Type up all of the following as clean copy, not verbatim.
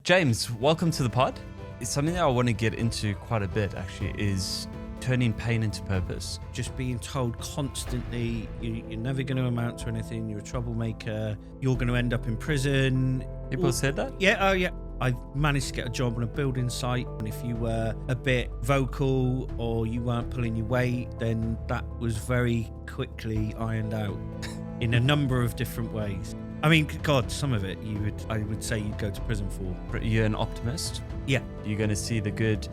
James, welcome to the pod. It's something that I want to get into quite a bit, actually, is turning pain into purpose. Just being told constantly you're never going to amount to anything, you're a troublemaker, you're going to end up in prison. People said that? Yeah, oh yeah. I managed to get a job on a building site, and if you were a bit vocal or you weren't pulling your weight, then that was very quickly ironed out in a number of different ways. I mean, God, some of it I would say you'd go to prison for. You're an optimist. Yeah. You're going to see the good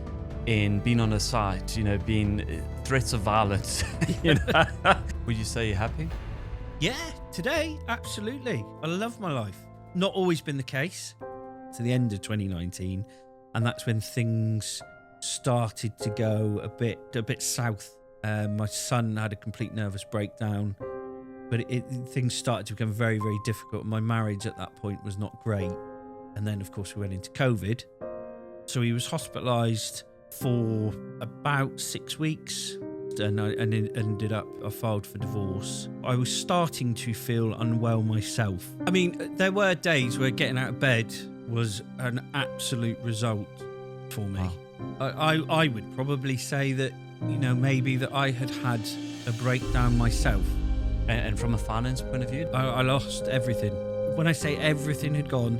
in being on a site, being threats of violence. Would you say you're happy? Yeah, today, absolutely. I love my life. Not always been the case to the end of 2019, and that's when things started to go a bit south. My son had a complete nervous breakdown, but things started to become very, very difficult. My marriage at that point was not great, and then of course we went into COVID, so he was hospitalised for about 6 weeks, and I filed for divorce. I was starting to feel unwell myself. I mean, there were days where getting out of bed was an absolute result for me. Wow. I would probably say that, maybe that I had a breakdown myself. And from a finance point of view? I lost everything. When I say everything had gone,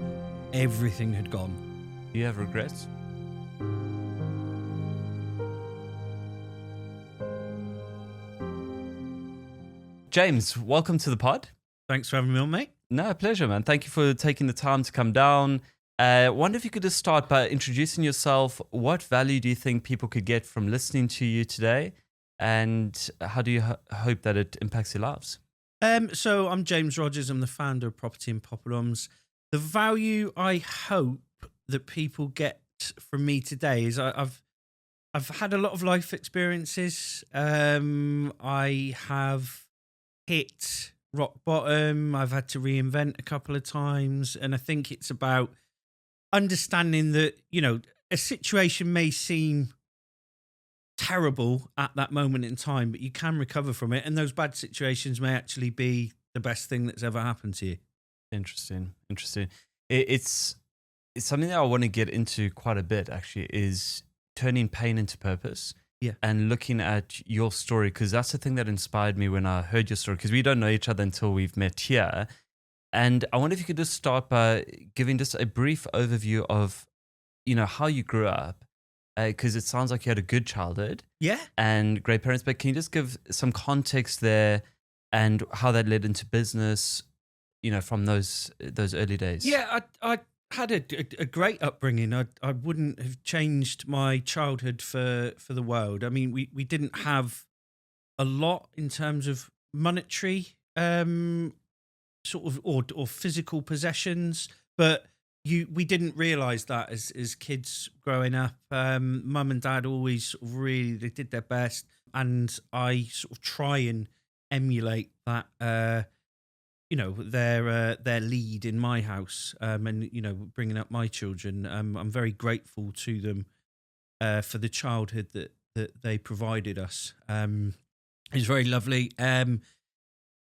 everything had gone. Do you have regrets? James, welcome to the pod. Thanks for having me on, mate. No, pleasure, man. Thank you for taking the time to come down. I wonder if you could just start by introducing yourself. What value do you think people could get from listening to you today? And how do you hope that it impacts your lives? So I'm James Rogers. I'm the founder of Property and Poppadoms. The value I hope that people get from me today is I've had a lot of life experiences. I have hit rock bottom. I've had to reinvent a couple of times. And I think it's about understanding that, a situation may seem terrible at that moment in time, but you can recover from it. And those bad situations may actually be the best thing that's ever happened to you. Interesting. It's something that I want to get into quite a bit, actually, is turning pain into purpose. Yeah. And looking at your story, because that's the thing that inspired me when I heard your story, because we don't know each other until we've met here. And I wonder if you could just start by giving just a brief overview of, how you grew up, because it sounds like you had a good childhood. Yeah. And great parents. But can you just give some context there and how that led into business, from those early days? Yeah, I had a great upbringing. I wouldn't have changed my childhood for the world. I mean, we didn't have a lot in terms of monetary sort of or physical possessions, but we didn't realise that as kids growing up. Mum and dad always sort of they did their best, and I sort of try and emulate that. Their lead in my house, and bringing up my children. I'm very grateful to them for the childhood that they provided us. It's very lovely.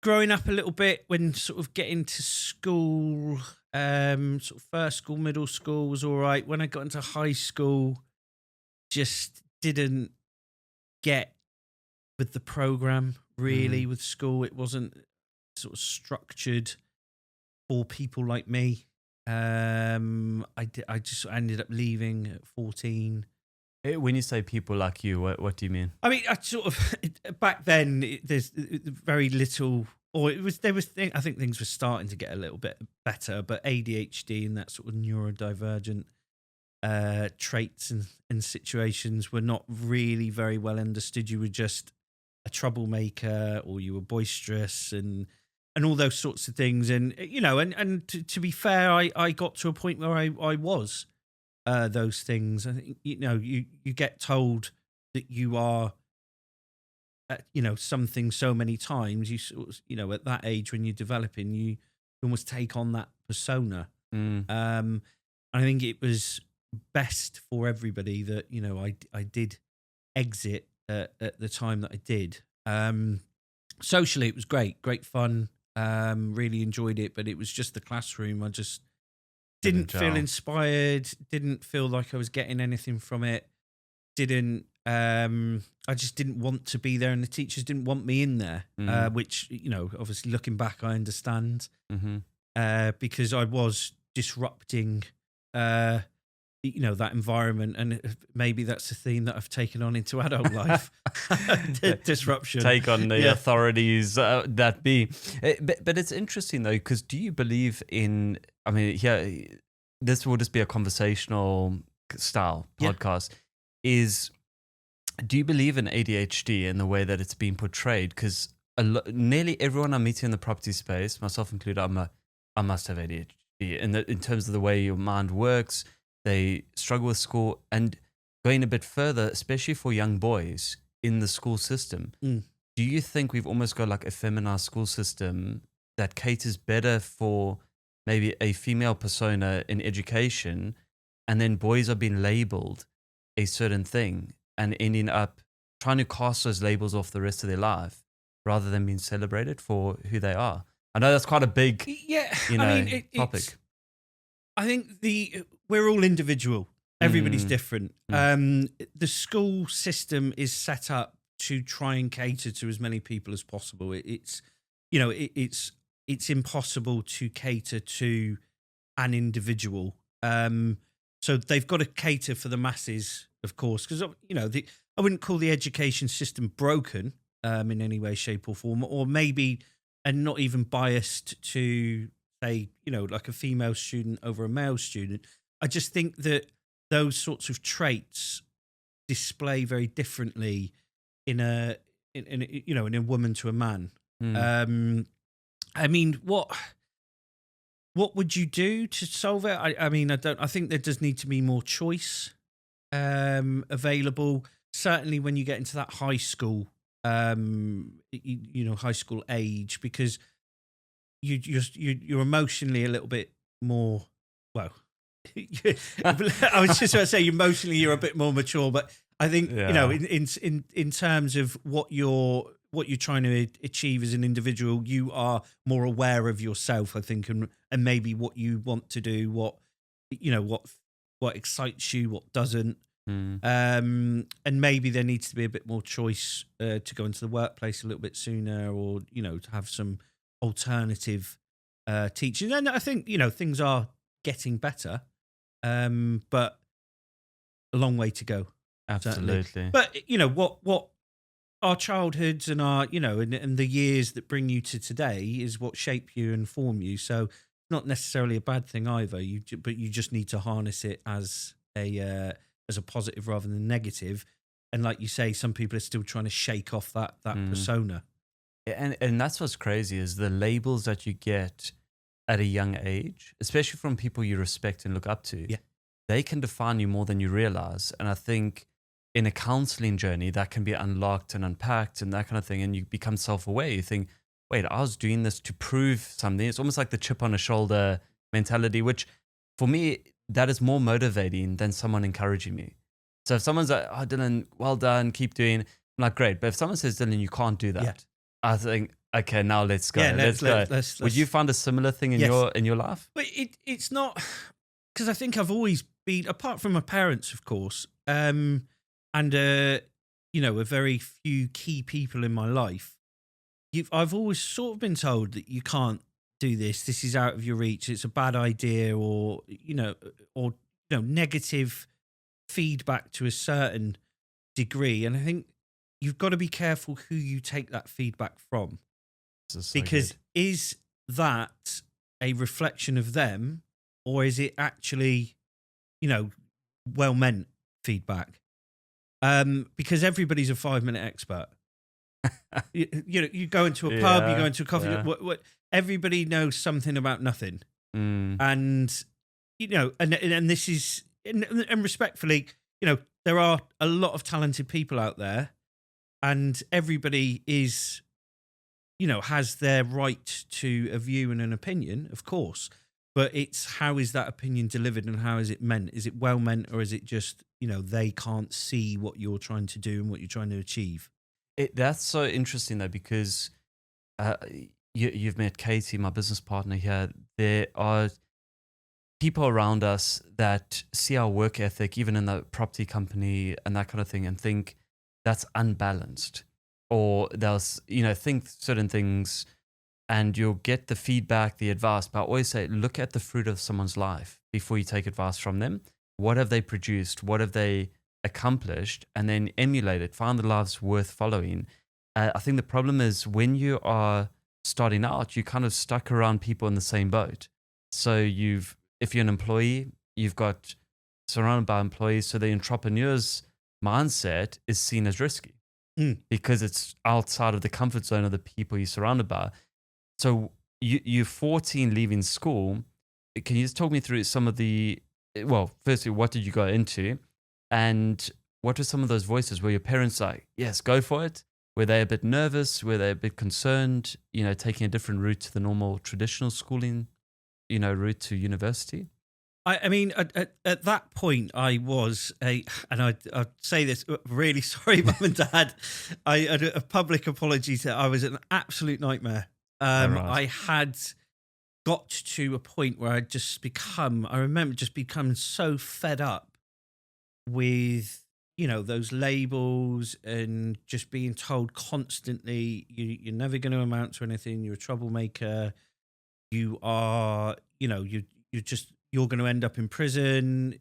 Growing up a little bit, when sort of getting to school, sort of first school, middle school was all right. When I got into high school, just didn't get with the program really. With school, it wasn't sort of structured for people like me. I just ended up leaving at 14. When you say people like you, what do you mean? I mean, I sort of back then there's very little, or I think things were starting to get a little bit better, but ADHD and that sort of neurodivergent traits and situations were not really very well understood. You were just a troublemaker, or you were boisterous and all those sorts of things. And, and to be fair, I got to a point where I was those things. I think, you get told that you are, something so many times, you sort of, at that age when you're developing, you almost take on that persona. I think it was best for everybody that, I did exit at the time that I did. Socially, it was great fun. Really enjoyed it, but it was just the classroom. didn't feel gel. inspired, didn't feel like I was getting anything from it, didn't I just didn't want to be there, and the teachers didn't want me in there, Mm. which, obviously looking back, I understand, Mm-hmm. because I was disrupting, uh, that environment, and maybe that's the theme that I've taken on into adult life. Disruption. Take on the Yeah. authorities that be. But it's interesting though, because do you believe in? I mean, yeah, this will just be a conversational style Yeah. podcast. Is do you believe in ADHD in the way that it's being portrayed? Because nearly everyone I'm meeting in the property space, myself included, I must have ADHD in terms of the way your mind works. They struggle with school, and going a bit further, especially for young boys in the school system. Mm. Do you think we've almost got like a feminized school system that caters better for maybe a female persona in education, and then boys are being labeled a certain thing and ending up trying to cast those labels off the rest of their life rather than being celebrated for who they are? I know that's quite a big, Yeah. topic. I think we're all individual. Everybody's Mm, different. The school system is set up to try and cater to as many people as possible. It's impossible to cater to an individual. So they've got to cater for the masses, of course, because I wouldn't call the education system broken in any way, shape, or form, or maybe and not even biased to say like a female student over a male student. I just think that those sorts of traits display very differently in in a woman to a man. mm. I mean, what would you do to solve it? I mean, I think there does need to be more choice available. Certainly when you get into that high school, high school age, because you're emotionally a little bit more, well, I was just going to say emotionally you're a bit more mature, but I think Yeah. in terms of what you're trying to achieve as an individual, you are more aware of yourself, I think, and maybe what you want to do, what excites you, what doesn't. Mm. And maybe there needs to be a bit more choice to go into the workplace a little bit sooner, or to have some alternative teaching. And I think things are getting better, but a long way to go. Certainly. Absolutely. But what our childhoods and our and the years that bring you to today is what shape you and form you. So not necessarily a bad thing either. But you just need to harness it as a positive rather than negative. And like you say, some people are still trying to shake off that persona. And that's what's crazy is the labels that you get at a young age, especially from people you respect and look up to. Yeah. They can define you more than you realize. And I think in a counseling journey, that can be unlocked and unpacked and that kind of thing. And you become self-aware. You think, wait, I was doing this to prove something. It's almost like the chip on the shoulder mentality, which for me, that is more motivating than someone encouraging me. So if someone's like, oh, Dylan, well done, keep doing, I'm like, great. But if someone says, Dylan, you can't do that, Yeah. I think, okay, now let's go. Yeah, let's go. let's- Would you find a similar thing in Yes. your life? But it's not, because I think I've always been, apart from my parents, of course, and a very few key people in my life. I've always sort of been told that you can't do this. This is out of your reach. It's a bad idea, or negative feedback to a certain degree. And I think you've got to be careful who you take that feedback from. This is so Because good. is that a reflection of them, or is it actually, well meant feedback? Because everybody's a 5-minute expert. You go into a pub, you go into a coffee. Yeah. What everybody knows something about nothing, Mm, and and this is and respectfully, there are a lot of talented people out there, and everybody is has their right to a view and an opinion, of course, but it's how is that opinion delivered and how is it meant? Is it well meant, or is it just, they can't see what you're trying to do and what you're trying to achieve? that's so interesting though, because you've met Katie, my business partner here. There are people around us that see our work ethic, even in the property company and that kind of thing, and think that's unbalanced, or they'll think certain things, and you'll get the feedback, the advice. But I always say, look at the fruit of someone's life before you take advice from them. What have they produced? What have they accomplished? And then emulate it. Find the lives worth following. I think the problem is when you are starting out, you're kind of stuck around people in the same boat. So if you're an employee, you've got surrounded by employees. So the entrepreneur's mindset is seen as risky because it's outside of the comfort zone of the people you're surrounded by. So you're 14 leaving school. Can you just talk me through some of firstly, what did you go into? And what were some of those voices? Were your parents like, yes, go for it? Were they a bit nervous? Were they a bit concerned, taking a different route to the normal traditional schooling, route to university? I mean, at that point, I was and I'd say this, really sorry, Mum and Dad. I had a public apology to, I was an absolute nightmare. Right. I had got to a point where I remember just becoming so fed up with, those labels and just being told constantly, you're never going to amount to anything. You're a troublemaker. You are, you're going to end up in prison.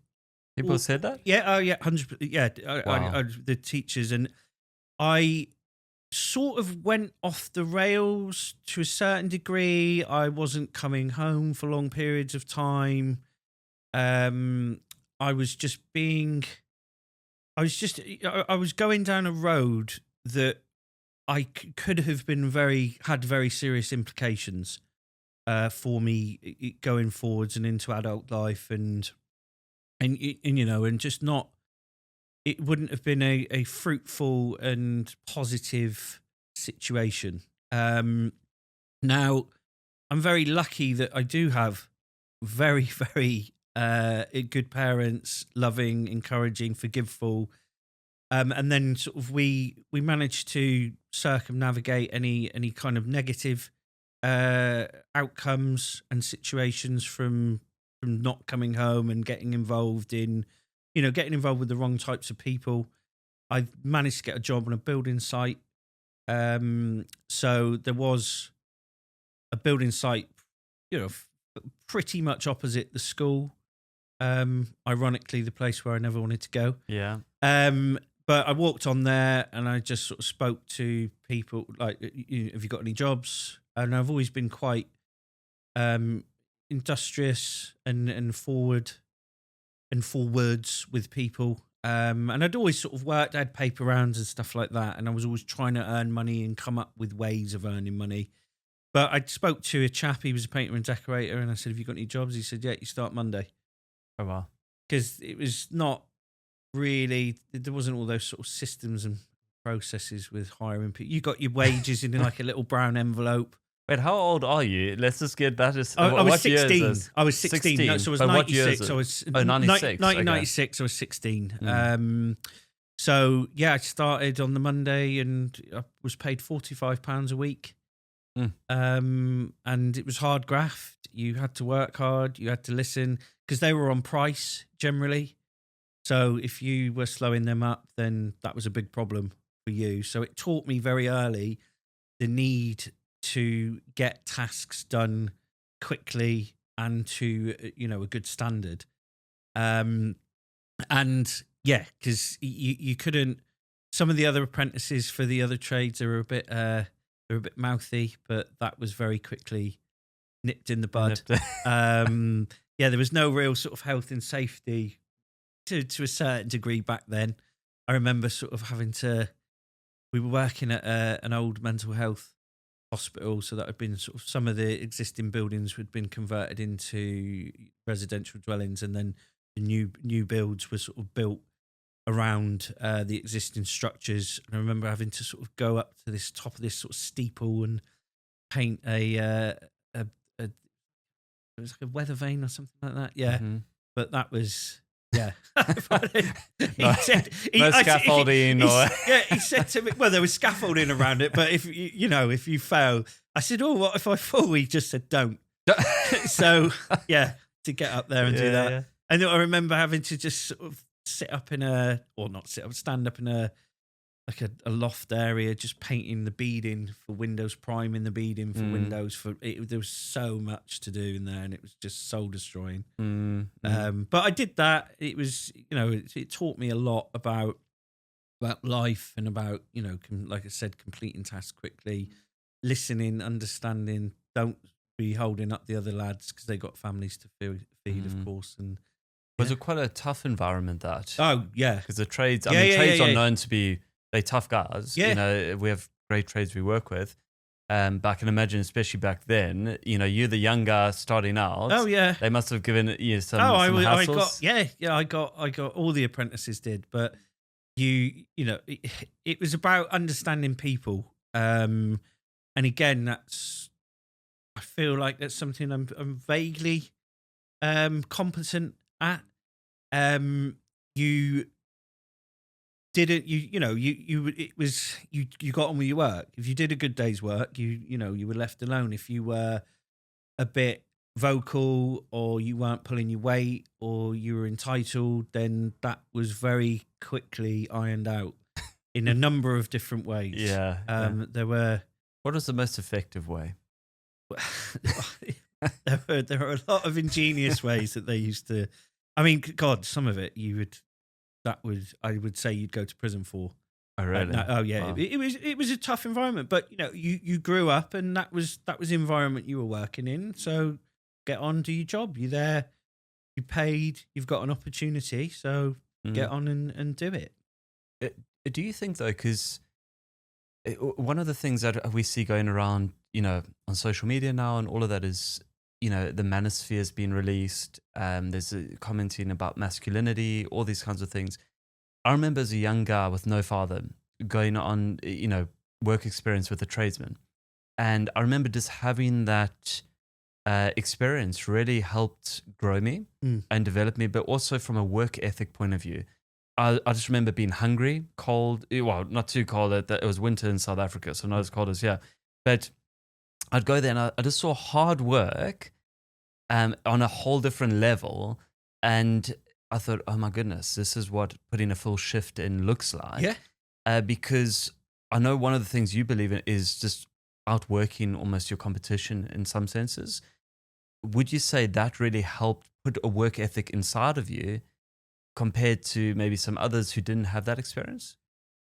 People said that? Yeah. Oh yeah. 100%. Yeah. Wow. The teachers, and I sort of went off the rails to a certain degree. I wasn't coming home for long periods of time. I was going down a road that I could have had very serious implications for me going forwards and into adult life, and just not. It wouldn't have been a fruitful and positive situation. Now, I'm very lucky that I do have very, very good parents, loving, encouraging, forgiveful. And then sort of we managed to circumnavigate any kind of negative outcomes and situations from not coming home and getting involved with the wrong types of people. I managed to get a job on a building site. So there was a building site, pretty much opposite the school. Ironically, the place where I never wanted to go. Yeah. But I walked on there and I just sort of spoke to people like, have you got any jobs? And I've always been quite industrious and forwards with people. And I'd always sort of worked, I had paper rounds and stuff like that. And I was always trying to earn money and come up with ways of earning money. But I spoke to a chap, he was a painter and decorator. And I said, have you got any jobs? He said, yeah, you start Monday. Oh, wow. Because it was not really, there wasn't all those sort of systems and processes with hiring people. You got your wages in like a little brown envelope. Wait, how old are you? Let's just get that. I was 16. I was 16. No, so I was 96. So I was 96. 1996. Okay. I was 16. So yeah, I started on the Monday and I was paid £45 a week. And it was hard graft. You had to work hard. You had to listen because they were on price generally. So if you were slowing them up, then that was a big problem for you. So it taught me very early the need to get tasks done quickly and to, a good standard. And yeah, because you couldn't, some of the other apprentices for the other trades, they were a bit mouthy, but that was very quickly nipped in the bud. Yeah, there was no real sort of health and safety to a certain degree back then. I remember sort of we were working at an old mental health hospital, so that had been sort of some of the existing buildings had been converted into residential dwellings, and then the new builds were sort of built around the existing structures. And I remember having to sort of go up to this top of this sort of steeple and paint it was like a weather vane or something like that. Yeah, but that was. Yeah, no scaffolding. He said to me, well, there was scaffolding around it, but if you fail, I said, oh, what if I fall? He just said, don't. So yeah, to get up there and do that. Yeah. And I remember having to just sort of stand up in a loft area, just painting the beading for Windows, priming the beading for Windows. There was so much to do in there, and it was just soul destroying. But I did that. It was, it taught me a lot about life and about, like I said, completing tasks quickly, listening, understanding. Don't be holding up the other lads because they got families to feed, of course. And was it quite a tough environment that? Oh yeah, because the trades. Trades are known to be tough guys. Yeah. We have great trades we work with. But I can imagine, especially back then, you're the young guy starting out. Oh yeah, they must have given you some. I got all the apprentices did, but it was about understanding people. And again, I feel like that's something I'm vaguely competent at. You got on with your work. If you did a good day's work, you were left alone. If you were a bit vocal, or you weren't pulling your weight, or you were entitled, then that was very quickly ironed out in a number of different ways. There were. What was the most effective way? there are a lot of ingenious ways that they used to. I mean, God, some of it I would say you'd go to prison for. Oh really? Wow. It was a tough environment, but you grew up, and that was the environment you were working in. So get on, do your job. You're there, you paid, you've got an opportunity, so get on and do it. Do you think though, because one of the things that we see going around, on social media now and all of that is, the manosphere has been released. There's commenting about masculinity, all these kinds of things. I remember as a young guy with no father going on, work experience with a tradesman. And I remember just having that experience really helped grow me and develop me, but also from a work ethic point of view. I just remember being hungry, cold. Well, not too cold. It was winter in South Africa, so not as cold as here. But I'd go there and I just saw hard work on a whole different level. And I thought, oh my goodness, this is what putting a full shift in looks like. Yeah. Because I know one of the things you believe in is just outworking almost your competition in some senses. Would you say that really helped put a work ethic inside of you compared to maybe some others who didn't have that experience?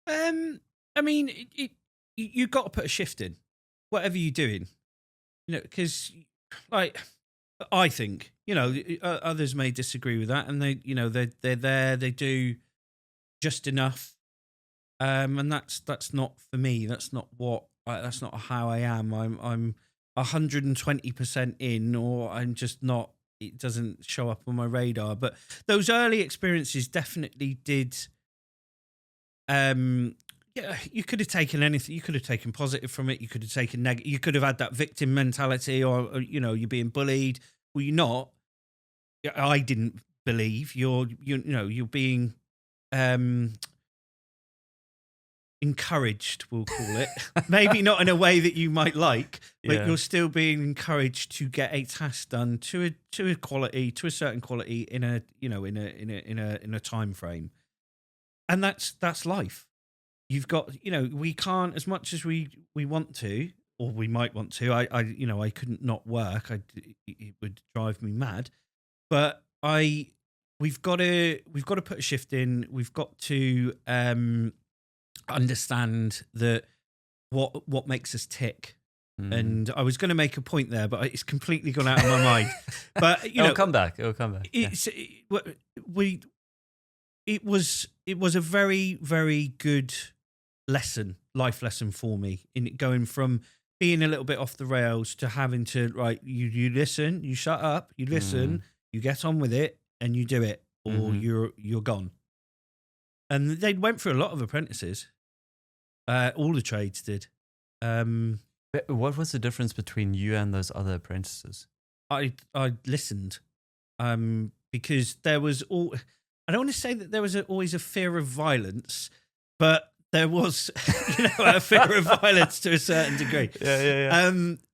I mean, you got to put a shift in, whatever you're doing, because like I think, others may disagree with that, and they're there, they do just enough, and that's not for me. That's not how I am. I'm 120% in, or I'm just not. It doesn't show up on my radar. But those early experiences definitely did. You could have taken anything. You could have taken positive from it. You could have taken negative. You could have had that victim mentality, or you're being bullied. Well, you're not. I didn't believe you're being encouraged, we'll call it. Maybe not in a way that you might like, but you're still being encouraged to get a task done to a quality, to a certain quality in a time frame. And that's life. You've got, we can't, as much as we want to, or we might want to. I couldn't not work. It would drive me mad. But we've got to put a shift in. We've got to understand that what makes us tick. And I was going to make a point there, but it's completely gone out of my mind. But it'll come back. It was a very, very good life lesson for me, in going from being a little bit off the rails to having to, you listen, you shut up, you listen, you get on with it, and you do it, or you're gone. And they went through a lot of apprentices. All the trades did. What was the difference between you and those other apprentices? I listened, because there was I don't want to say that there was always a fear of violence, but there was, a fear of violence to a certain degree. Yeah.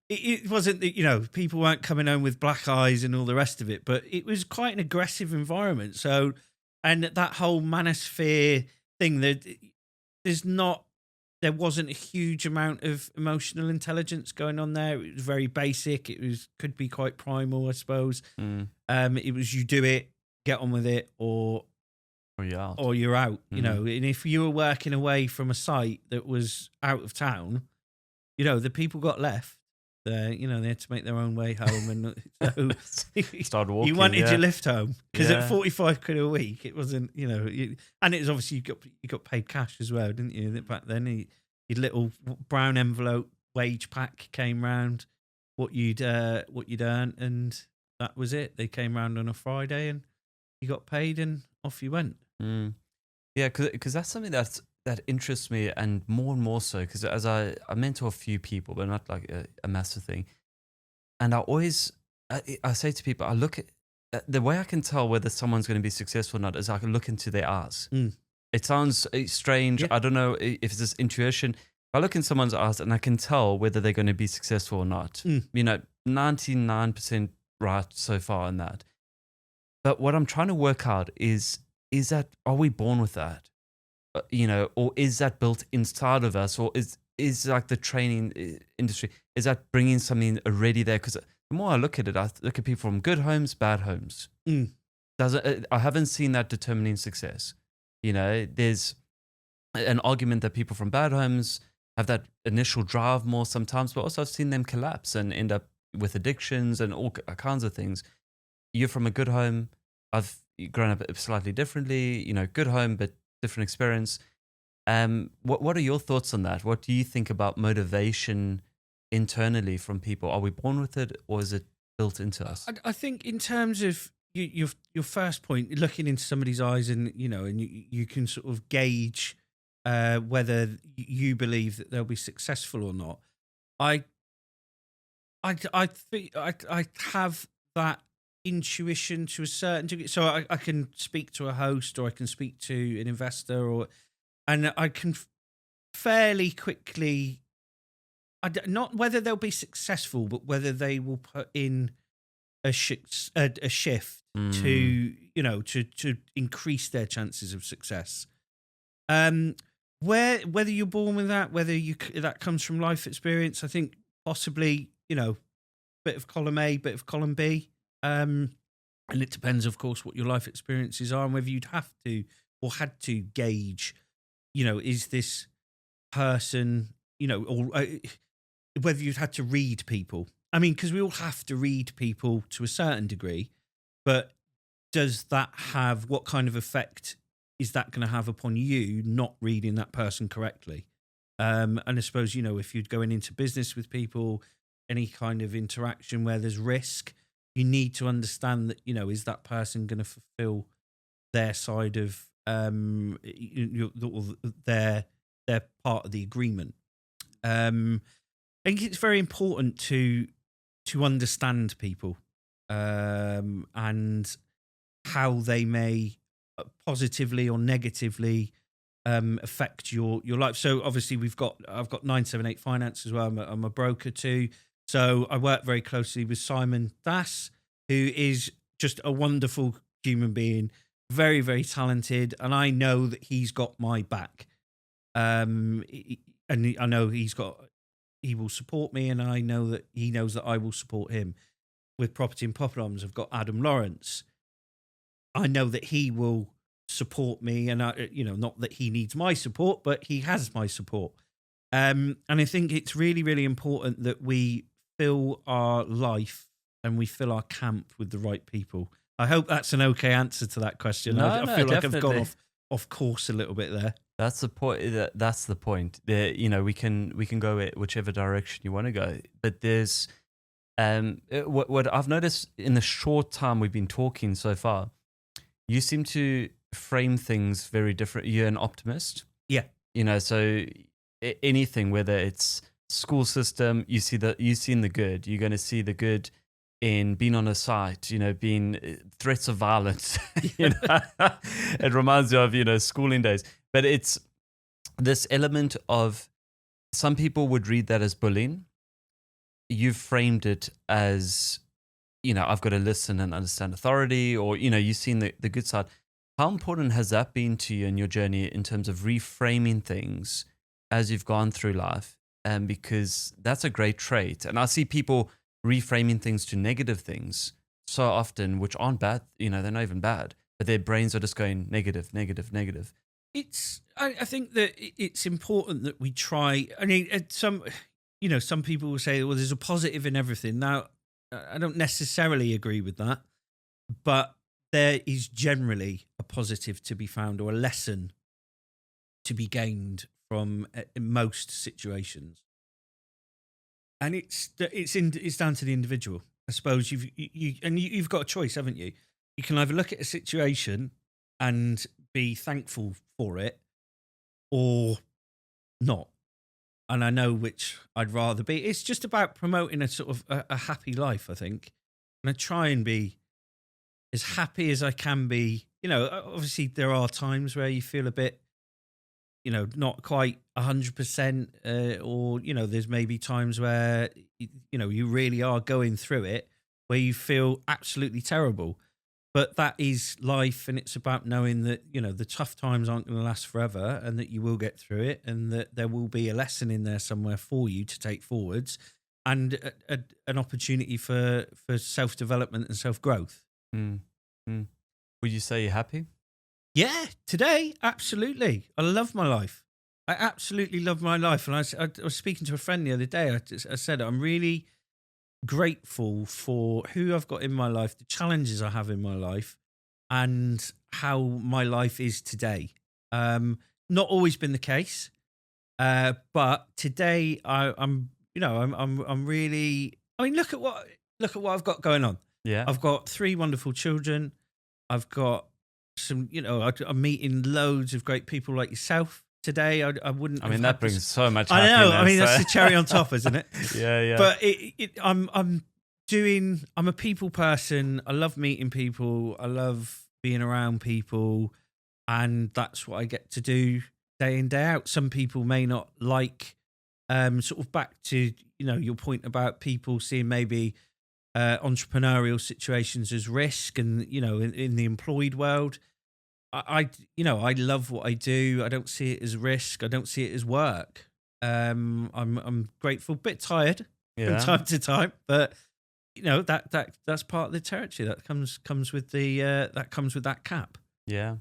it wasn't that, you know, people weren't coming home with black eyes and all the rest of it, but it was quite an aggressive environment. So, and that whole manosphere thing, there's not, there wasn't a huge amount of emotional intelligence going on there. It was very basic. It was, could be quite primal, I suppose. Mm. It was, you do it, get on with it, Or you're out. or you're out, you Mm. know. And if you were working away from a site that was out of town, you know, the people got left. You know, they had to make their own way home, and so Start walking. you wanted yeah. your lift home because Yeah. at 45 quid a week, it wasn't, you know, and it was obviously you got paid cash as well, didn't you? Back then, your little brown envelope wage pack came round, what you'd earned, and that was it. They came round on a Friday, and you got paid, and off you went. Mm. Yeah, because that's something that interests me, and more so, because as I mentor a few people, but not like a massive thing. And I always, I say to people, I look at, the way I can tell whether someone's going to be successful or not is I can look into their eyes. Mm. It sounds strange. Yeah. I don't know if it's this intuition. If I look in someone's eyes and I can tell whether they're going to be successful or not, Mm. you know, 99% right so far in that. But what I'm trying to work out is that, are we born with that? You know, or is that built inside of us, or is like the training industry, is that bringing something already there? Because the more I look at it, I look at people from good homes, bad homes. Mm. I haven't seen that determining success. You know, there's an argument that people from bad homes have that initial drive more sometimes, but also I've seen them collapse and end up with addictions and all kinds of things. You're from a good home. I've grown up slightly differently, you know, good home, but different experience. What are your thoughts on that? What do you think about motivation internally from people? Are we born with it, or is it built into us? I think in terms of your first point, looking into somebody's eyes, and you know, and you can sort of gauge whether you believe that they'll be successful or not. I think I have that intuition to a certain degree. So I can speak to a host, or I can speak to an investor, and I can fairly quickly, not whether they'll be successful, but whether they will put in a shift to, you know, to increase their chances of success. Whether you're born with that, whether that comes from life experience, I think possibly, you know, bit of column A, bit of column B. And it depends, of course, what your life experiences are and whether you'd have to or had to gauge, you know, is this person, you know, or whether you'd had to read people. I mean, because we all have to read people to a certain degree, but does that have, what kind of effect is that going to have upon you not reading that person correctly? And I suppose, you know, if you're going into business with people, any kind of interaction where there's risk, you need to understand that, you know, is that person going to fulfill their side of their part of the agreement? I think it's very important to understand people and how they may positively or negatively affect your life. So obviously I've got 978 Finance as well. I'm a broker too. So I work very closely with Simon Das, who is just a wonderful human being, very, very talented. And I know that he's got my back. And I know he will support me, and I know that he knows that I will support him. With Property and Poppadoms, I've got Adam Lawrence. I know that he will support me, and you know, not that he needs my support, but he has my support. And I think it's really, really important that we fill our life and we fill our camp with the right people. I hope that's an okay answer to that question. I feel like I've gone off course a little bit there. That's the point. That's the point. You know, we can go whichever direction you want to go, but there's what I've noticed in the short time we've been talking so far. You seem to frame things very different. You're an optimist. Yeah. You know, so anything, whether it's school system, you've seen the good. You're going to see the good in being on a site, you know, being threats of violence. You know? It reminds me of, you know, schooling days. But it's this element of, some people would read that as bullying. you've framed it as, I've got to listen and understand authority, or, you've seen the good side. How important has that been to you in your journey in terms of reframing things as you've gone through life? Because that's a great trait. And I see people reframing things to negative things so often, which aren't bad, they're not even bad, but their brains are just going negative, negative, negative. I think that it's important that we try. I mean, some people will say, well, there's a positive in everything. Now, I don't necessarily agree with that, but there is generally a positive to be found, or a lesson to be gained from in most situations. And it's down to the individual. I suppose you've got a choice, haven't you? You can either look at a situation and be thankful for it, or not. And I know which I'd rather be. It's just about promoting a sort of a happy life, I think. And I try and be as happy as I can be. Obviously there are times where you feel a bit, not quite 100%, or, there's maybe times where, you really are going through it where you feel absolutely terrible. But that is life, and it's about knowing that, the tough times aren't going to last forever, and that you will get through it, and that there will be a lesson in there somewhere for you to take forwards, and an opportunity for self-development and self-growth. Mm. Mm. Would you say you're happy? Yeah, today, absolutely. I love my life. I absolutely love my life. And I was speaking to a friend the other day. I said, I'm really grateful for who I've got in my life, the challenges I have in my life, and how my life is today. Not always been the case, but today I'm really. I mean, look at what I've got going on. Yeah. I've got 3 wonderful children. I've got some. I'm meeting loads of great people like yourself today. I wouldn't. I mean, that brings so much I happiness. know. I mean, that's the cherry on top, isn't it? Yeah. But I'm a people person. I love meeting people. I love being around people, and that's what I get to do day in, day out. Some people may not like, sort of back to, your point about people seeing maybe entrepreneurial situations as risk, and, in the employed world. I love what I do. I don't see it as risk. I don't see it as work. I'm grateful, bit tired from time to time, but that's part of the territory that comes with that cap. Yeah.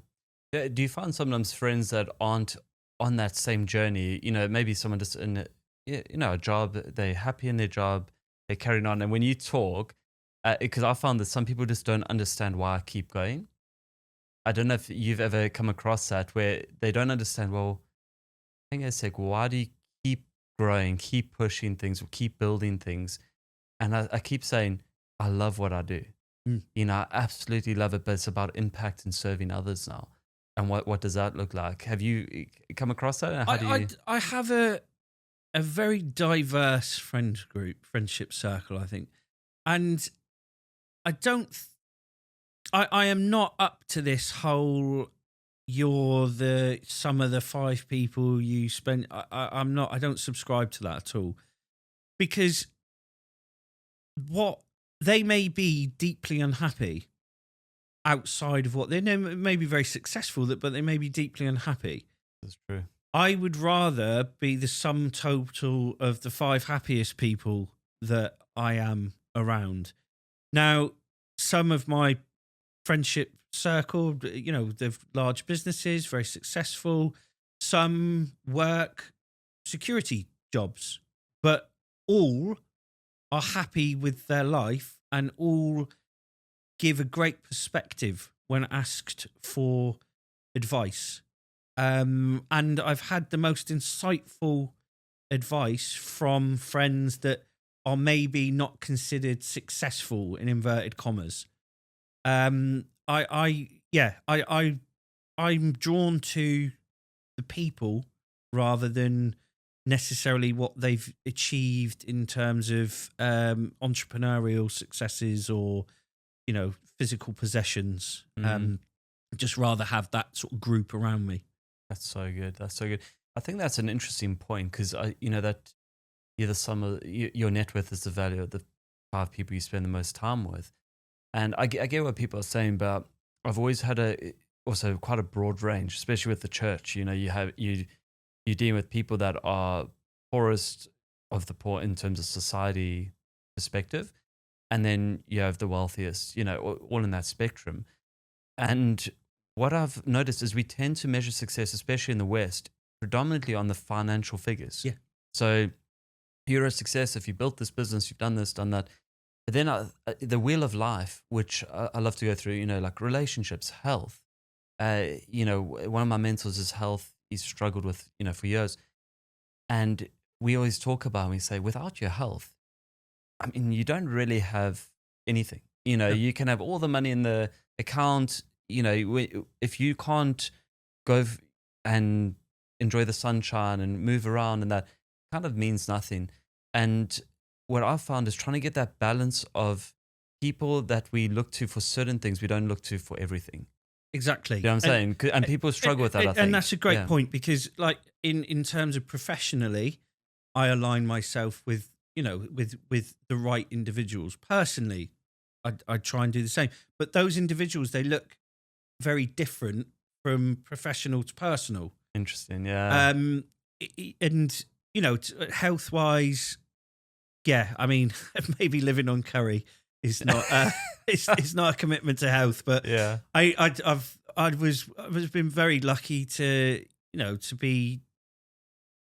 Do you find sometimes friends that aren't on that same journey? Maybe someone just in a job, they're happy in their job, they're carrying on, and when you talk, because I found that some people just don't understand why I keep going. I don't know if you've ever come across that, where they don't understand, well, hang on a sec, why do you keep growing, keep pushing things, or keep building things? And I keep saying, I love what I do. I absolutely love it, but it's about impact and serving others now. And what does that look like? Have you come across that? And how do you... I have a very diverse friendship circle, I think. And I am not up to this whole, you're the sum of the 5 people you spend. I'm not. I don't subscribe to that at all, because what they may be deeply unhappy outside of what they know, may be very successful, but they may be deeply unhappy. That's true. I would rather be the sum total of the 5 happiest people that I am around. Now, some of my friendship circle, they've large businesses, very successful. Some work security jobs, but all are happy with their life, and all give a great perspective when asked for advice. And I've had the most insightful advice from friends that are maybe not considered successful, in inverted commas. I'm drawn to the people rather than necessarily what they've achieved in terms of entrepreneurial successes or, physical possessions. Just rather have that sort of group around me. That's so good. That's so good. I think that's an interesting point, because that you're the sum of your net worth is the value of the 5 people you spend the most time with. And I get what people are saying, but I've always had also quite a broad range, especially with the church. You know, you deal with people that are poorest of the poor in terms of society perspective, and then you have the wealthiest. You know, all in that spectrum. And what I've noticed is we tend to measure success, especially in the West, predominantly on the financial figures. Yeah. So you're a success if you built this business, you've done this, done that. But then the wheel of life, which I love to go through, you know, like relationships, health. You know, one of my mentors is health. He's struggled with, you know, for years. And we always talk about, we say, without your health, I mean, you don't really have anything. You know, Yeah. you can have all the money in the account. You know, if you can't go and enjoy the sunshine and move around, and that kind of means nothing. And what I've found is trying to get that balance of people that we look to for certain things, we don't look to for everything. Exactly. You know what I'm saying? And people struggle with that, I think. And that's a great Yeah. point, because like in terms of professionally, I align myself with, you know, with the right individuals. Personally, I try and do the same. But those individuals, they look very different from professional to personal. Interesting, yeah. And you know, health wise, yeah. I mean, maybe living on curry is not it's not a commitment to health, but Yeah. I was been very lucky to, you know, to be.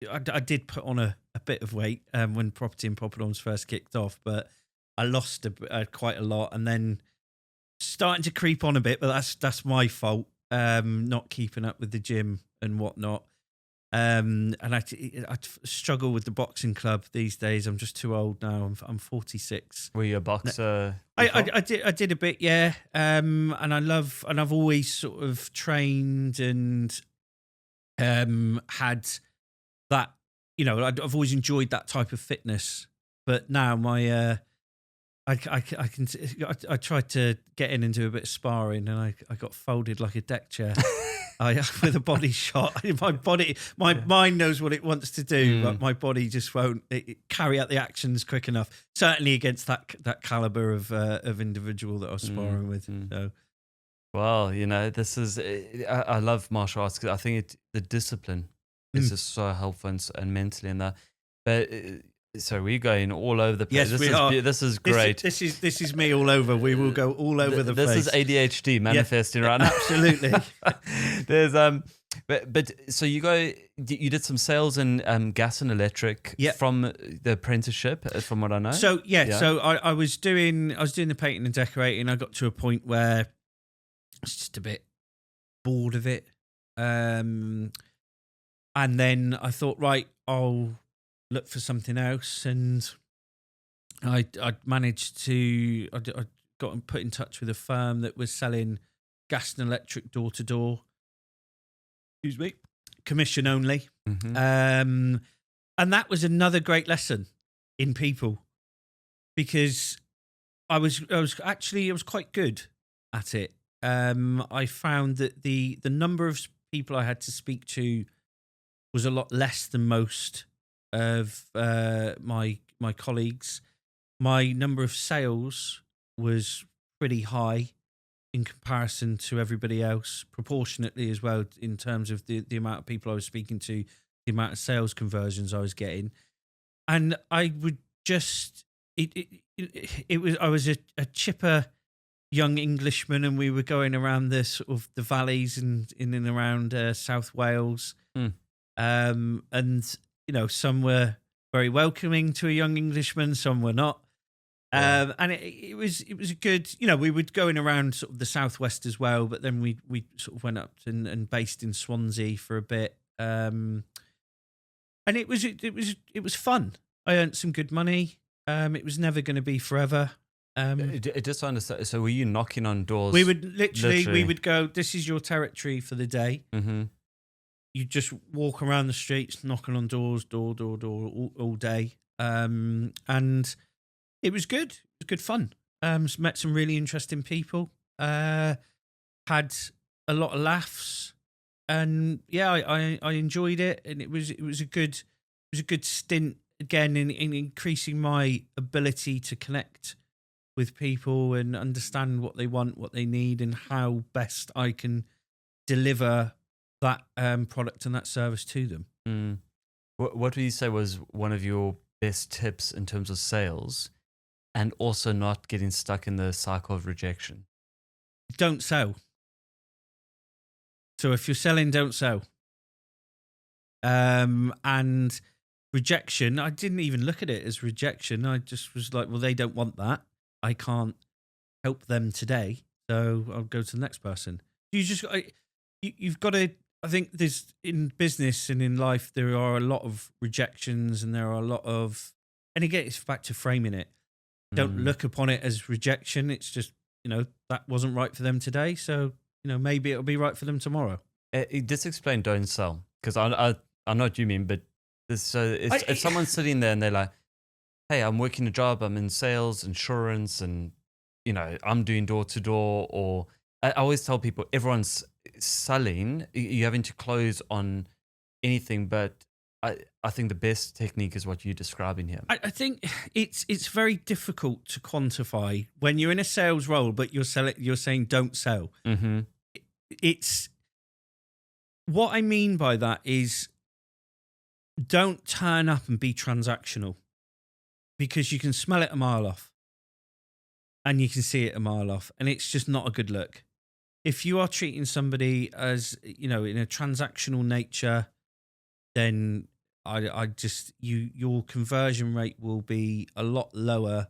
I did put on a bit of weight when Property and Poppadoms first kicked off, but I lost quite a lot, and then starting to creep on a bit. But that's my fault, not keeping up with the gym and whatnot. And I struggle with the boxing club these days. I'm just too old now. I'm 46. Were you a boxer? I did a bit, yeah. And I've always sort of trained and had that, you know, I've always enjoyed that type of fitness. But now I tried to get in and do a bit of sparring, and I got folded like a deck chair. With a body shot. My mind knows what it wants to do, but my body just won't carry out the actions quick enough. Certainly against that caliber of individual that I was sparring with. So. Well, you know, this is I love martial arts because I think the discipline is just so helpful and mentally and that. But so we're going all over the place. Yes, we are. This is great. This is me all over. We will go all over the place. This is ADHD manifesting right now. Absolutely. There's but so you did some sales in gas and electric from the apprenticeship, from what I know. So so I was doing the painting and decorating. I got to a point where I was just a bit bored of it. And then I thought, right, I'll look for something else, and I managed to I got put in touch with a firm that was selling gas and electric door to door. Excuse me, commission only, and that was another great lesson in people, because I was quite good at it. I found that the number of people I had to speak to was a lot less than most of my colleagues. My number of sales was pretty high in comparison to everybody else, proportionately as well, in terms of the amount of people I was speaking to, the amount of sales conversions I was getting. And I would just I was a chipper young Englishman, and we were going around the sort of the valleys and in and around South Wales. And you know, some were very welcoming to a young Englishman, some were not. And it was a good, you know, we were going around sort of the southwest as well, but then we sort of went up and based in Swansea for a bit. And it was fun. I earned some good money. It was never going to be forever. Just to understand, so were you knocking on doors? We would we would go, this is your territory for the day. You just walk around the streets, knocking on doors, door, all day. And it was good. It was good fun. Met some really interesting people. Had a lot of laughs, and I enjoyed it. And it was a good stint again, in increasing my ability to connect with people and understand what they want, what they need, and how best I can deliver that product and that service to them. Mm. What would you say was one of your best tips in terms of sales and also not getting stuck in the cycle of rejection? Don't sell. So if you're selling, don't sell. And rejection, I didn't even look at it as rejection. I just was like, well, they don't want that. I can't help them today, so I'll go to the next person. You've got to. I think there's in business and in life there are a lot of rejections, and there are a lot of. And again, it's back to framing it. Don't look upon it as rejection. It's just that wasn't right for them today, so maybe it'll be right for them tomorrow. Just explain don't sell, because I know what you mean, but if someone's sitting there and they're like, hey, I'm working a job, I'm in sales, insurance, and I'm doing door to door, or I always tell people everyone's selling, you're having to close on anything, but I think the best technique is what you're describing here. I think it's very difficult to quantify when you're in a sales role, but you're saying don't sell. Mm-hmm. It's what I mean by that is don't turn up and be transactional, because you can smell it a mile off and you can see it a mile off, and it's just not a good look. If you are treating somebody as, in a transactional nature, then your conversion rate will be a lot lower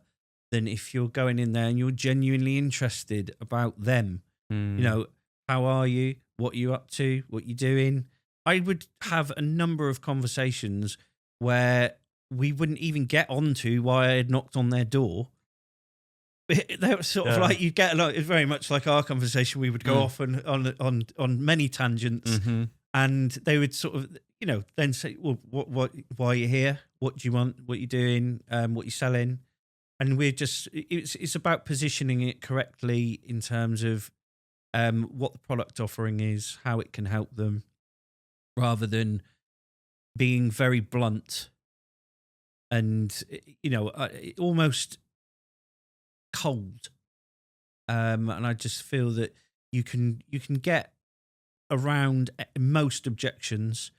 than if you're going in there and you're genuinely interested about them. How are you? What are you up to? What you doing? I would have a number of conversations where we wouldn't even get onto why I had knocked on their door. They were sort of like, you'd get a lot. It's very much like our conversation. We would go off on many tangents, and they would sort of, then say, well, what, why are you here? What do you want? What you doing? What you selling? And we're just, it's about positioning it correctly in terms of what the product offering is, how it can help them, rather than being very blunt and, almost cold. And I just feel that you can get around most objections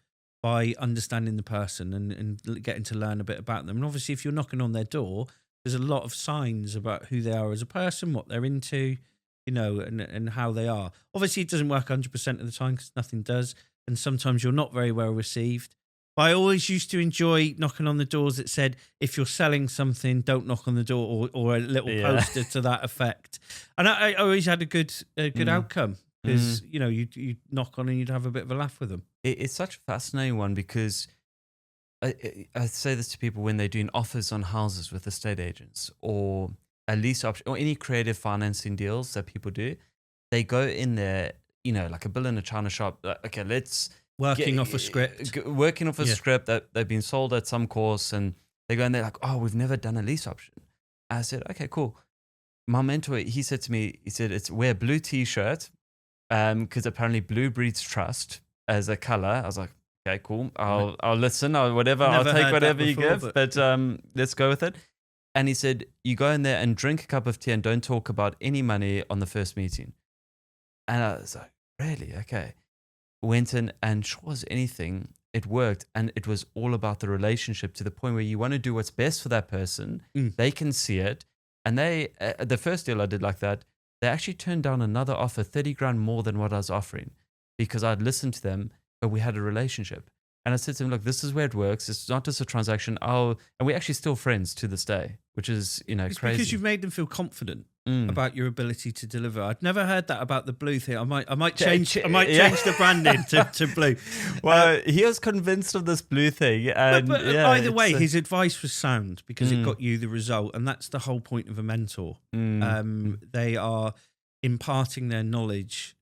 by understanding the person and getting to learn a bit about them. And obviously, if you're knocking on their door, there's a lot of signs about who they are as a person, what they're into, and how they are. Obviously, it doesn't work 100% of the time, because nothing does. And sometimes you're not very well received. But I always used to enjoy knocking on the doors that said, if you're selling something, don't knock on the door, or a little poster to that effect. And I always had a good outcome, because, you'd knock on and you'd have a bit of a laugh with them. It's such a fascinating one, because I say this to people when they're doing offers on houses with estate agents, or a lease option, or any creative financing deals that people do. They go in there, like a bill in a china shop. Okay, let's working off a script script that they've been sold at some course, and they go in there like, oh, we've never done a lease option. I said, okay, cool. My mentor, he said to me, it's wear a blue t-shirt, because apparently blue breeds trust as a color. I was like, okay, cool. I'll listen, or whatever. I'll take whatever you give, but let's go with it. And he said, you go in there and drink a cup of tea and don't talk about any money on the first meeting. And I was like, really? Okay. Went in, and sure as anything, it worked. And it was all about the relationship, to the point where you want to do what's best for that person. They can see it. And they, the first deal I did like that, they actually turned down another offer, 30 grand more than what I was offering, because I'd listened to them, but we had a relationship. And I said to him, look, this is where it works. It's not just a transaction. And we're actually still friends to this day, which is, it's crazy. Because you've made them feel confident about your ability to deliver. I'd never heard that about the blue thing. I might change the branding to blue. Well, he was convinced of this blue thing. And but either way, his advice was sound, because it got you the result. And that's the whole point of a mentor. They are imparting their knowledge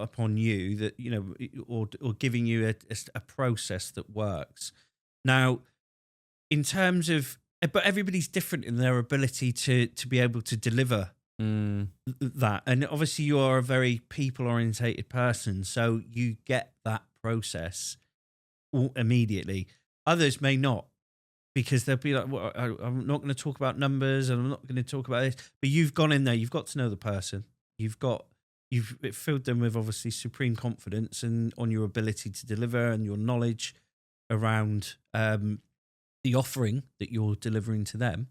upon you, that or giving you a process that works. Now, in terms of, but everybody's different in their ability to be able to deliver that. And obviously, you are a very people orientated person, so you get that process immediately. Others may not, because they'll be like, well, I'm not going to talk about numbers and I'm not going to talk about this. But you've gone in there, you've got to know the person. You've filled them with obviously supreme confidence and on your ability to deliver and your knowledge around the offering that you're delivering to them.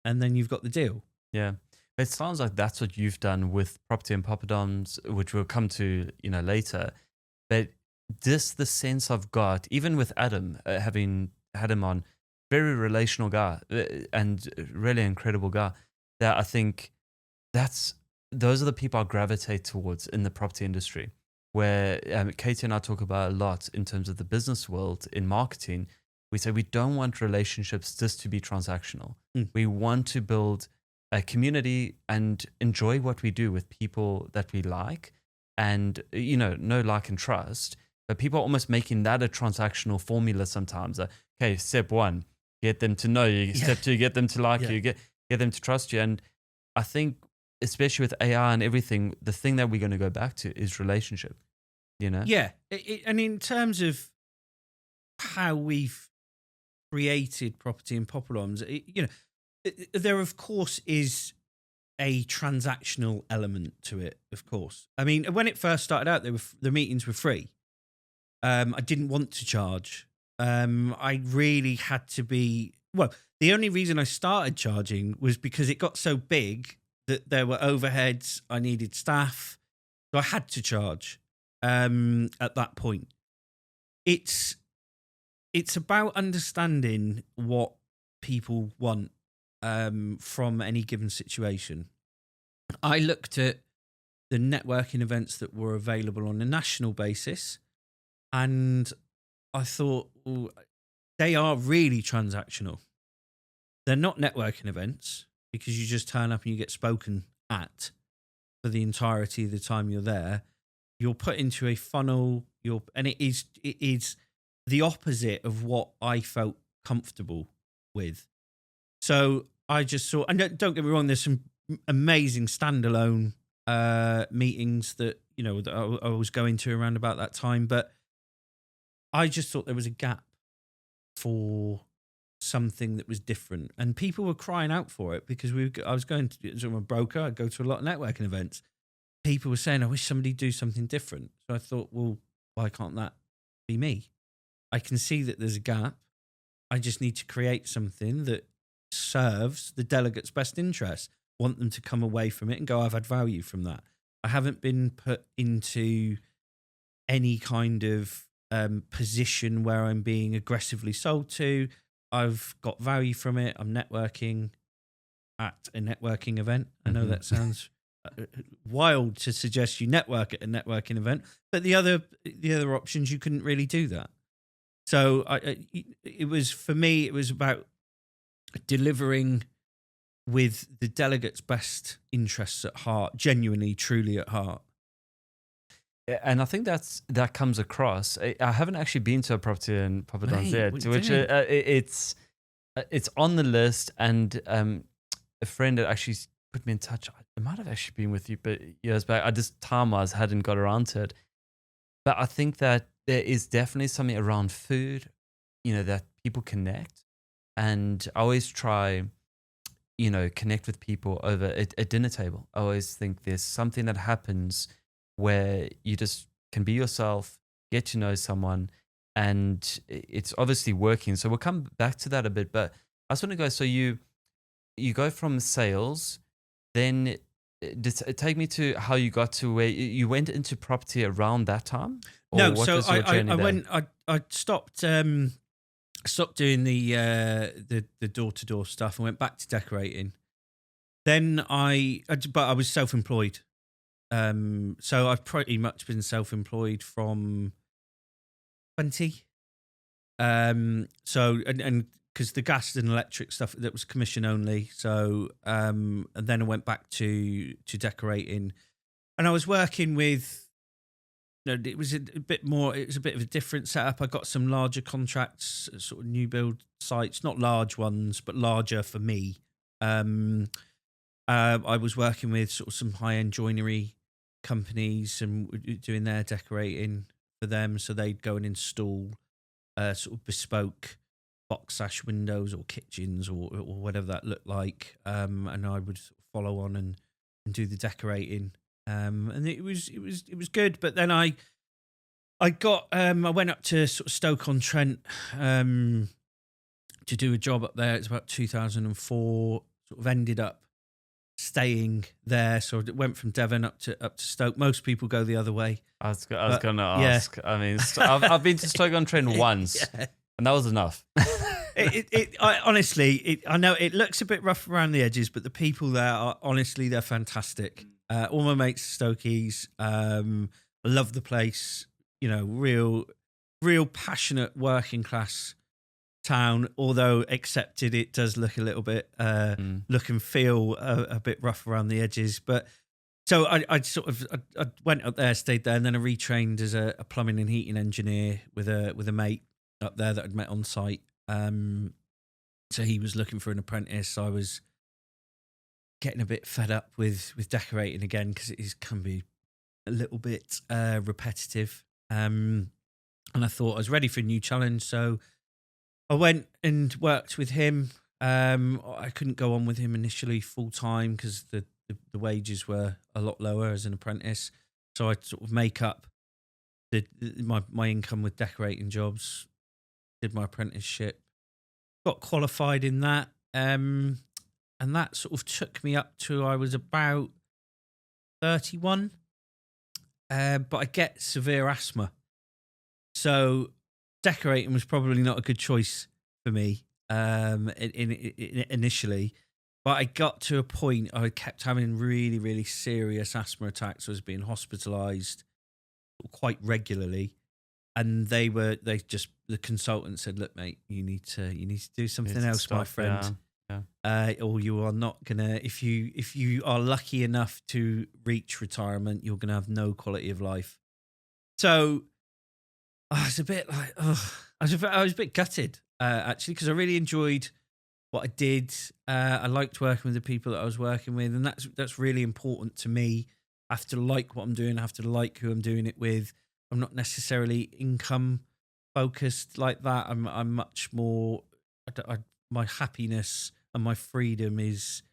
And then you've got the deal. Yeah. It sounds like that's what you've done with Property and Poppadoms, which we'll come to, later. But just the sense I've got, even with Adam, having had him on, very relational guy and really incredible guy, that I think those are the people I gravitate towards in the property industry, where Katie and I talk about a lot in terms of the business world in marketing. We say we don't want relationships just to be transactional. We want to build a community and enjoy what we do with people that we like and, know, like, and trust. But people are almost making that a transactional formula sometimes. Okay, step one, get them to know you. Step two, get them to like you, get them to trust you. And I think, especially with AI and everything, the thing that we're going to go back to is relationship, Yeah. And in terms of how we've created Property and Poppadoms, there of course is a transactional element to it. Of course, I mean, when it first started out, the meetings were free. I didn't want to charge. I really had to be. Well, the only reason I started charging was because it got so big that there were overheads. I needed staff, so I had to charge. At that point, it's about understanding what people want from any given situation. I looked at the networking events that were available on a national basis, and I thought, well, they are really transactional. They're not networking events because you just turn up and you get spoken at for the entirety of the time you're there. You're put into a funnel. And it is the opposite of what I felt comfortable with. So I just saw, and don't get me wrong, there's some amazing standalone meetings that that I was going to around about that time, but I just thought there was a gap for something that was different, and people were crying out for it because I was going to, as I'm a broker, I go to a lot of networking events. People were saying, I wish somebody do something different. So I thought, well, why can't that be me? I can see that there's a gap. I just need to create something that serves the delegates' best interests. Want them to come away from it and go, I've had value from that. I haven't been put into any kind of position where I'm being aggressively sold to. I've got value from it. I'm networking at a networking event. I know that sounds wild to suggest you network at a networking event, but the other options, you couldn't really do that. So it was, for me, it was about delivering with the delegates' best interests at heart, genuinely, truly at heart. And I think that comes across. I haven't actually been to a Property and Poppadoms yet, which it's on the list. And a friend that actually put me in touch. It might have actually been with you, but years back. I just time-wise hadn't got around to it. But I think that there is definitely something around food, that people connect. And I always try, connect with people over a dinner table. I always think there's something that happens where you just can be yourself, get to know someone, and it's obviously working. So we'll come back to that a bit, but I just want to go, so you go from sales, then take me to how you got to where you went into property around that time? No, so I stopped doing the door-to-door stuff and went back to decorating. Then but I was self-employed. So I've pretty much been self-employed from 20. So and because the gas and electric stuff, that was commission only. So and then I went back to decorating, and I was working with. It was a bit more. It was a bit of a different setup. I got some larger contracts, sort of new build sites, not large ones, but larger for me. I was working with sort of some high-end joinery companies and doing their decorating for them, so they'd go and install sort of bespoke box sash windows or kitchens or whatever that looked like. And I would sort of follow on and do the decorating. And it was good. But then I went up to sort of Stoke-on-Trent to do a job up there. It's about 2004. Sort of ended up staying there, so it went from Devon up to Stoke. Most people go the other way. I was going to ask. Yeah. I mean, I've been to Stoke-on-Trent once, and that was enough. I know it looks a bit rough around the edges, but the people there are honestly, they're fantastic. All my mates are Stokies. I love the place. You know, real passionate working class town, although accepted it does look a little bit look and feel a bit rough around the edges. But so I went up there, stayed there, and then I retrained as a plumbing and heating engineer with a mate up there that I'd met on site. So he was looking for an apprentice. I was getting a bit fed up with decorating again because can be a little bit repetitive. And I thought I was ready for a new challenge, so I went and worked with him. I couldn't go on with him initially full time because the wages were a lot lower as an apprentice. So I sort of make up my income with decorating jobs. Did my apprenticeship, got qualified in that, and that sort of took me up to I was about 31. But I get severe asthma, so decorating was probably not a good choice for me initially. But I got to a point I kept having really, really serious asthma attacks. I was being hospitalised quite regularly, and the consultant said, "Look, mate, you need to do something else, stop, my friend. Yeah. Or you are not gonna. If you are lucky enough to reach retirement, you're gonna have no quality of life." So I was a bit like, I was a bit gutted actually, because I really enjoyed what I did. I liked working with the people that I was working with, and that's really important to me. I have to like what I'm doing. I have to like who I'm doing it with. I'm not necessarily income focused like that. I'm much more. My happiness and my freedom is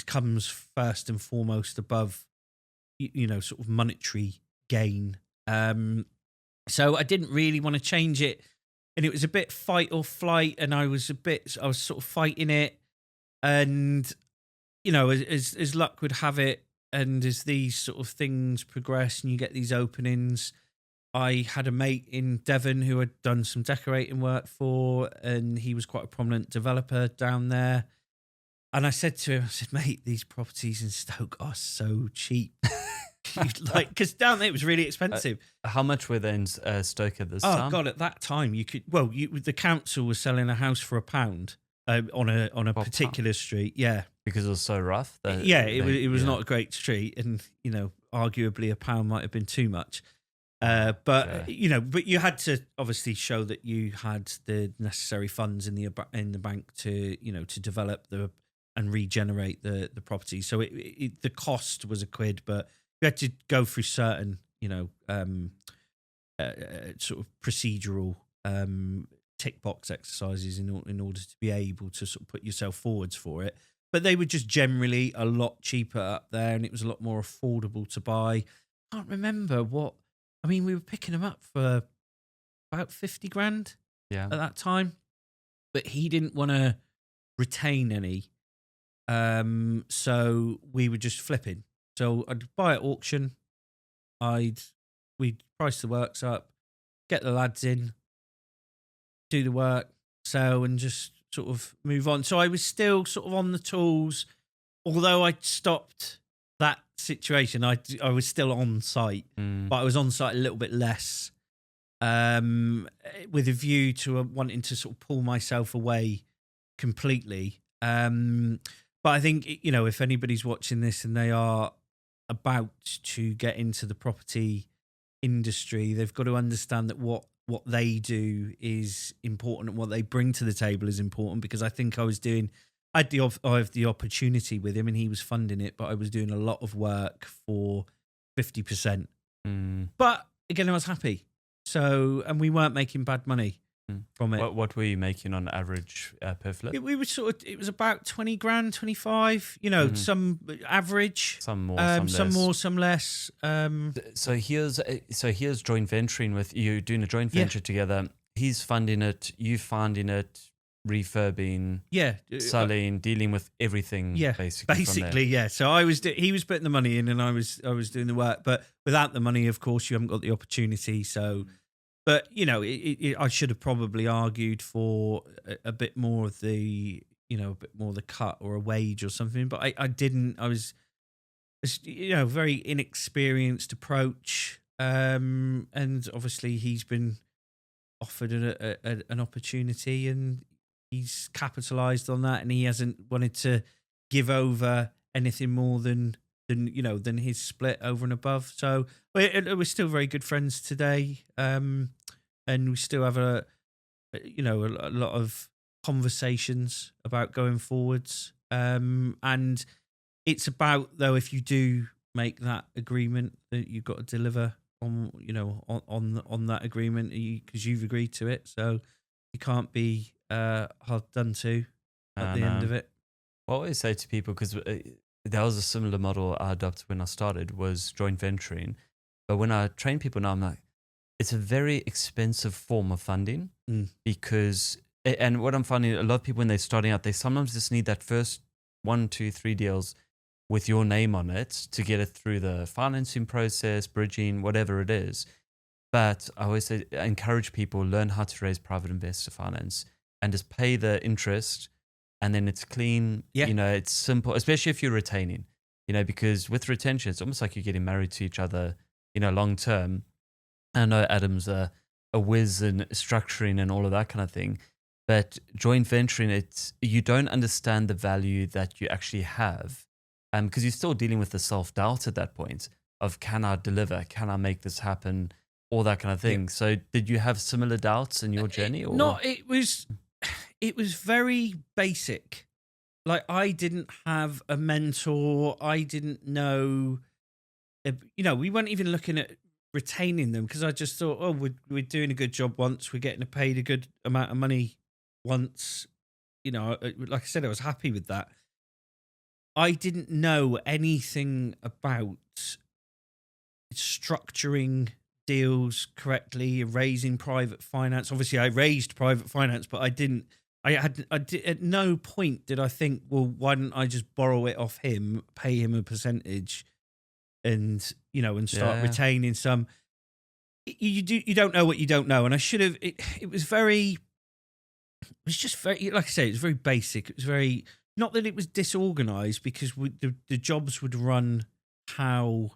comes first and foremost above, sort of monetary gain. So I didn't really want to change it, and it was a bit fight or flight, and I was sort of fighting it, and as luck would have it, and as these sort of things progress and you get these openings, I had a mate in Devon who I'd done some decorating work for, and he was quite a prominent developer down there. And I said to him, mate, these properties in Stoke are so cheap. Because down there it was really expensive. How much were they in Stoke at this time? Oh God, at that time you could. Well, the council was selling a house for £1 on a particular street. Yeah, because it was so rough. It was not a great street, and arguably £1 might have been too much. But you had to obviously show that you had the necessary funds in the bank to develop and regenerate the property. So the cost was £1, but you had to go through certain sort of procedural tick box exercises in order to be able to sort of put yourself forwards for it. But they were just generally a lot cheaper up there, and it was a lot more affordable to buy. I can't remember what. I mean, we were picking them up for about 50 grand at that time, but he didn't want to retain any. So we were just flipping. So I'd buy at auction. We'd price the works up, get the lads in, do the work, sell, and just sort of move on. So I was still sort of on the tools, although I'd stopped that situation. I was still on site, but I was on site a little bit less, with a view to wanting to sort of pull myself away completely. But I think, if anybody's watching this and they are about to get into the property industry, they've got to understand that what they do is important and what they bring to the table is important, because I think I had the opportunity with him and he was funding it, but I was doing a lot of work for 50%. But again, I was happy. So, and we weren't making bad money. from it. What were you making on average per flip? We were it was about 20 grand, 25, some average, Some more, some some less. more, some less. So here's joint venturing with you, doing a joint venture together. He's funding it, you funding it, refurbing, selling, dealing with everything. Basically, yeah. So he was putting the money in, and I was doing the work. But without the money, of course, you haven't got the opportunity. So, but I should have probably argued for a bit more of the the cut or a wage or something. But I didn't. I was very inexperienced approach, and obviously he's been offered an opportunity, and he's capitalized on that, and he hasn't wanted to give over anything more than his split over and above. So we're still very good friends today, and we still have a lot of conversations about going forwards, and it's about, though, if you do make that agreement, that you've got to deliver on that agreement, because you've agreed to it. So you can't be hard done to at the end of it. What I always say to people, because that was a similar model I adopted when I started, was joint venturing. But when I train people now, I'm like, it's a very expensive form of funding, because, and what I'm finding, a lot of people when they're starting out, they sometimes just need that first 1, 2, 3 deals with your name on it to get it through the financing process, bridging, whatever it is. But I always say, encourage people, learn how to raise private investor finance and just pay the interest, and then it's clean. It's simple, especially if you're retaining, because with retention, it's almost like you're getting married to each other, long term. I know Adam's a whiz in structuring and all of that kind of thing, but joint venturing, you don't understand the value that you actually have, because you're still dealing with the self-doubt at that point of, can I deliver? Can I make this happen? All that kind of thing. Yeah. So did you have similar doubts in your journey? Or? No, it was very basic. Like, I didn't have a mentor. I didn't know, we weren't even looking at retaining them, because I just thought, oh, we're doing a good job once, we're getting paid a good amount of money once. Like I said, I was happy with that. I didn't know anything about structuring deals correctly, raising private finance. Obviously, I raised private finance, but I at no point did I think, well, why don't I just borrow it off him, pay him a percentage, and start retaining some. You don't know what you don't know, and I should have. It was just very, like I say, it was very basic. It was very, not that it was disorganized, because the jobs would run how,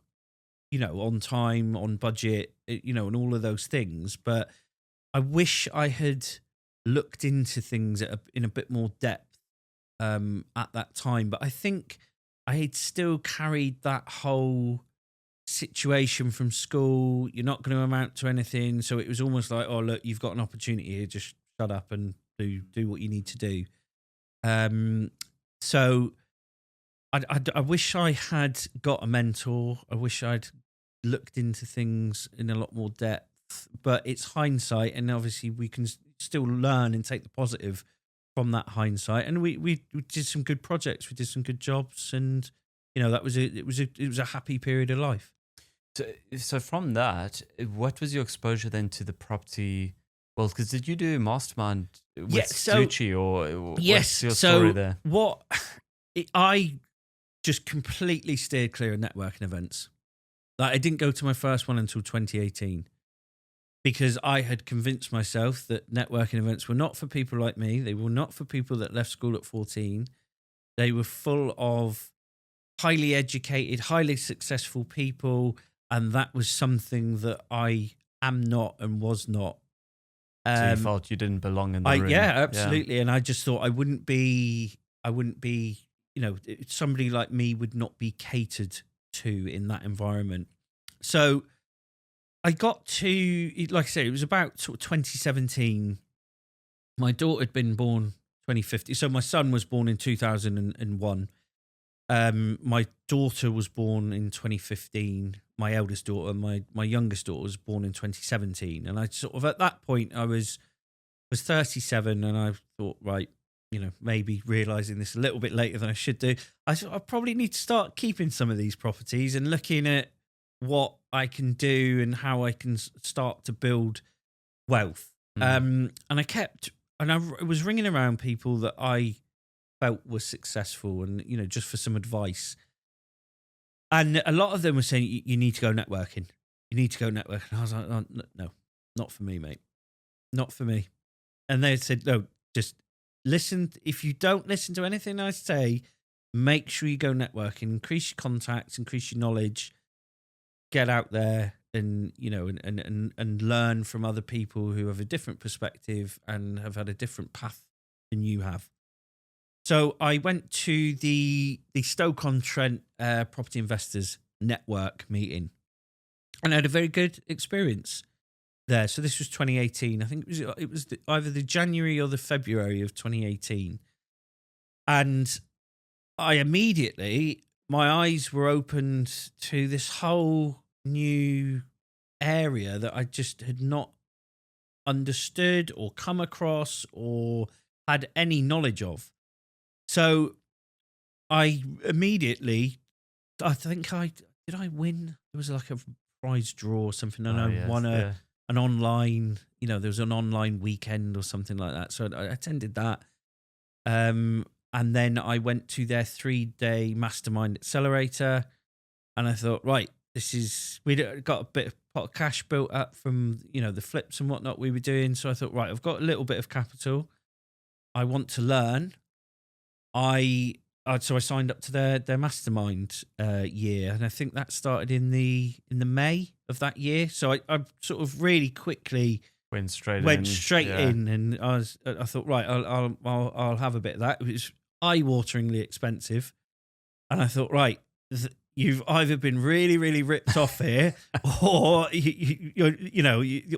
on time, on budget, and all of those things. But I wish I had looked into things in a bit more depth at that time. But I think I had still carried that whole situation from school. You're not going to amount to anything. So it was almost like, oh, look, you've got an opportunity here. Just shut up and do what you need to do. So I wish I had got a mentor. I wish I'd looked into things in a lot more depth, but it's hindsight, and obviously we can still learn and take the positive from that hindsight. And we did some good projects, we did some good jobs, and that was it was a happy period of life. So from that, what was your exposure then to the property? Well, because did you do Mastermind with Gucci, or yes, what's your story there? I just completely steered clear of networking events. Like, I didn't go to my first one until 2018, because I had convinced myself that networking events were not for people like me. They were not for people that left school at 14. They were full of highly educated, highly successful people, and that was something that I am not and was not. So you felt you didn't belong in the room. Yeah, absolutely. Yeah. And I just thought I wouldn't be, somebody like me would not be catered to in that environment. So I got to, like I said, it was about sort of 2017. My daughter had been born 2015. So my son was born in 2001. My daughter was born in 2015. My eldest daughter, my youngest daughter was born in 2017. And I sort of, at that point, I was was 37, and I thought, right, maybe realizing this a little bit later than I should do. I thought I probably need to start keeping some of these properties and looking at what I can do and how I can start to build wealth. And I was ringing around people that I felt were successful, and just for some advice. And a lot of them were saying, you need to go networking. You need to go networking. I was like, oh, no, not for me, mate. Not for me. And they said, no, just listen. If you don't listen to anything I say, make sure you go networking, increase your contacts, increase your knowledge, get out there and, and learn from other people who have a different perspective and have had a different path than you have. So I went to the Stoke-on-Trent Property Investors Network meeting, and I had a very good experience there. So this was 2018. I think it was either the January or the February of 2018, and my eyes were opened to this whole new area that I just had not understood or come across or had any knowledge of. So I immediately, I win? There was like a prize draw or something, and I won an online, there was an online weekend or something like that. So I attended that. And then I went to their 3-day Mastermind accelerator, and I thought, right, we'd got a bit of pot of cash built up from, the flips and whatnot we were doing. So I thought, right, I've got a little bit of capital. I want to learn. So I signed up to their Mastermind year, and I think that started in the May of that year. So I sort of really quickly went straight in, and I thought, right, I'll have a bit of that. It was eye-wateringly expensive, and I thought, right, you've either been really, really ripped off here, or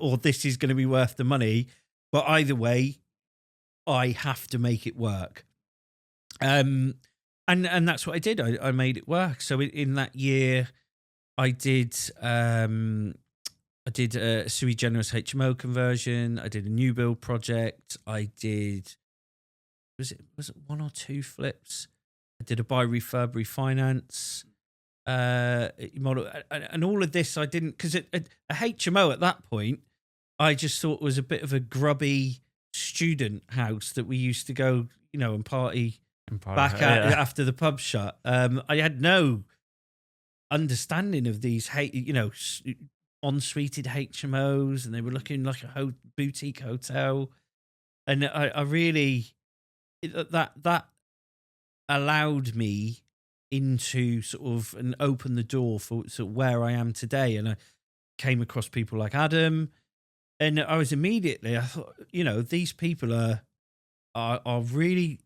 or this is going to be worth the money. But either way, I have to make it work. And that's what I did. I made it work. So in that year, I did a sui generis HMO conversion. I did a new build project. I did was it 1 or 2 flips. I did a buy refurb refinance model, and all of this I didn't, because a HMO at that point I just thought was a bit of a grubby student house that we used to go, and party back after the pub shut. I had no understanding of these en-suited HMOs, and they were looking like a boutique hotel. And I really, that allowed me into sort of and opened the door for sort of where I am today. And I came across people like Adam, and I was immediately, I thought, these people are really,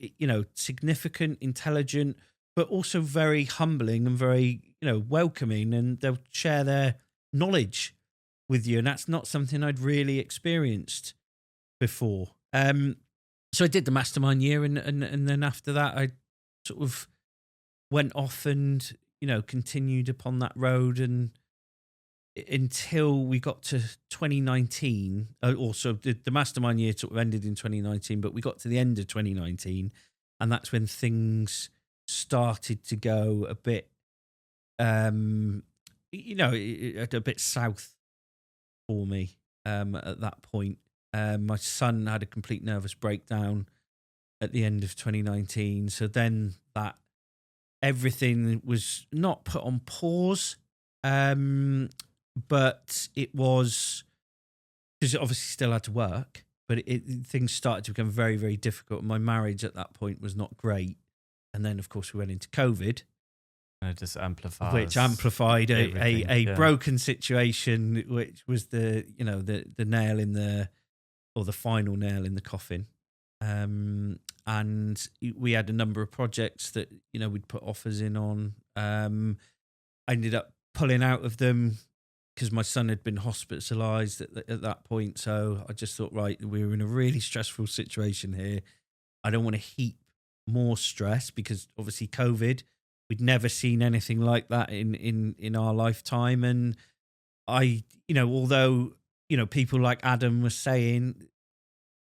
significant, intelligent, but also very humbling and very, welcoming, and they'll share their knowledge with you. And that's not something I'd really experienced before. So I did the Mastermind year, and then after that, I sort of went off and, continued upon that road, and until we got to 2019. Also, the Mastermind year sort of ended in 2019, but we got to the end of 2019, and that's when things started to go a bit, a bit south for me. At that point, my son had a complete nervous breakdown at the end of 2019. So then that everything was not put on pause. But it was, because it obviously still had to work, but things started to become very, very difficult. My marriage at that point was not great. And then, of course, we went into COVID. And it just amplified. Which amplified a broken situation, which was the nail in the, or the final nail in the coffin. And we had a number of projects that, we'd put offers in on. I ended up pulling out of them because my son had been hospitalized at that point. So I just thought, right, we were in a really stressful situation here. I don't want to heap more stress, because obviously COVID, we'd never seen anything like that in our lifetime. And I, although, people like Adam was saying,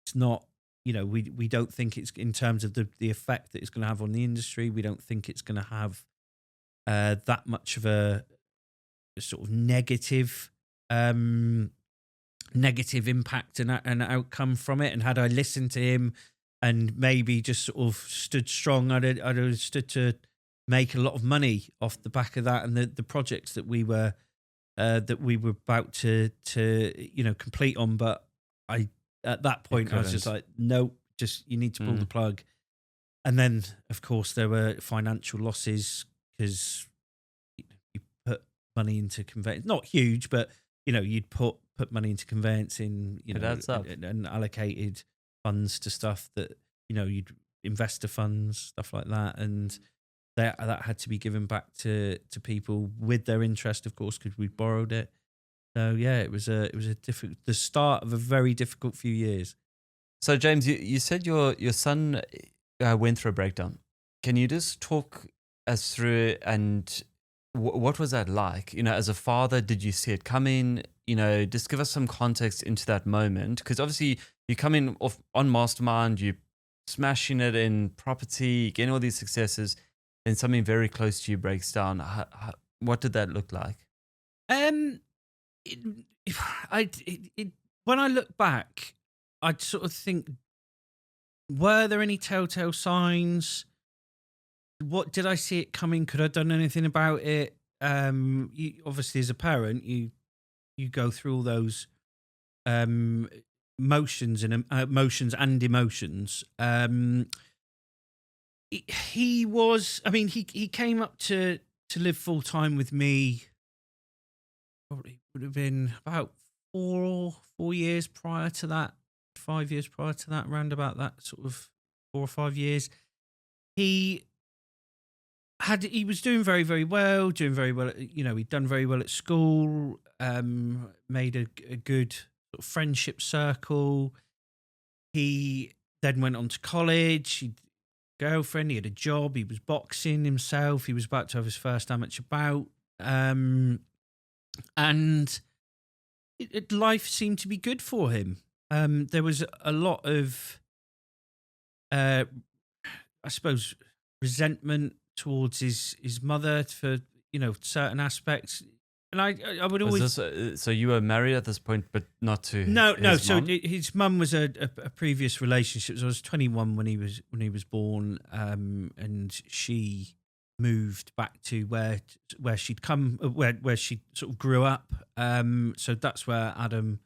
It's not, we don't think it's in terms of the effect that it's going to have on the industry. We don't think it's going to have that much of a sort of negative impact and outcome from it. And had I listened to him and maybe just sort of stood strong, I'd have stood to make a lot of money off the back of that and the projects that we were about to complete on. But at that point I was just like, no, just you need to pull the plug. And then of course there were financial losses because you put money into conveyance, not huge, but you'd put money into conveyancing, It adds up. and allocated funds to stuff that you'd investor funds, stuff like that, and that had to be given back to people with their interest, of course, because we borrowed it. So yeah, it was the start of a very difficult few years. So James, you said your son went through a breakdown. Can you just talk us through it, and what was that like? As a father, did you see it coming? Just give us some context into that moment, because obviously you come in off on Mastermind, you smashing it in property, getting all these successes, then something very close to you breaks down. What did that look like? When I look back, I'd sort of think, were there any telltale signs? What did I see it coming? Could I have done anything about it? Obviously, as a parent, you go through all those emotions and emotions. He was. I mean, he came up to live full time with me. Probably would have been about 4 years prior to that, 5 years prior to that, around about that sort of 4 or 5 years. He was doing very, very well, he'd done very well at school, made a good sort of friendship circle. He then went on to college, he'd girlfriend, he had a job, he was boxing himself, he was about to have his first amateur bout. And life seemed to be good for him. There was a lot of, I suppose, resentment towards his mother for certain aspects, and I would always. So you were married at this point, but not to no. His So mom? his mum was a previous relationship. So I was 21 when he was born, and she moved back to where she'd come, where she sort of grew up. So that's where Adam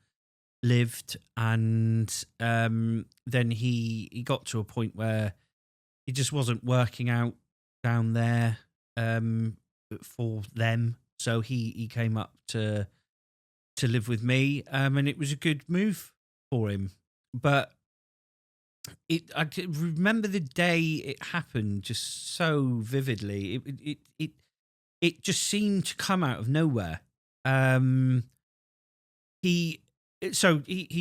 lived, and then he got to a point where he just wasn't working out down there for them. So he came up to live with me, and it was a good move for him. But I remember the day it happened just so vividly. It just seemed to come out of nowhere. He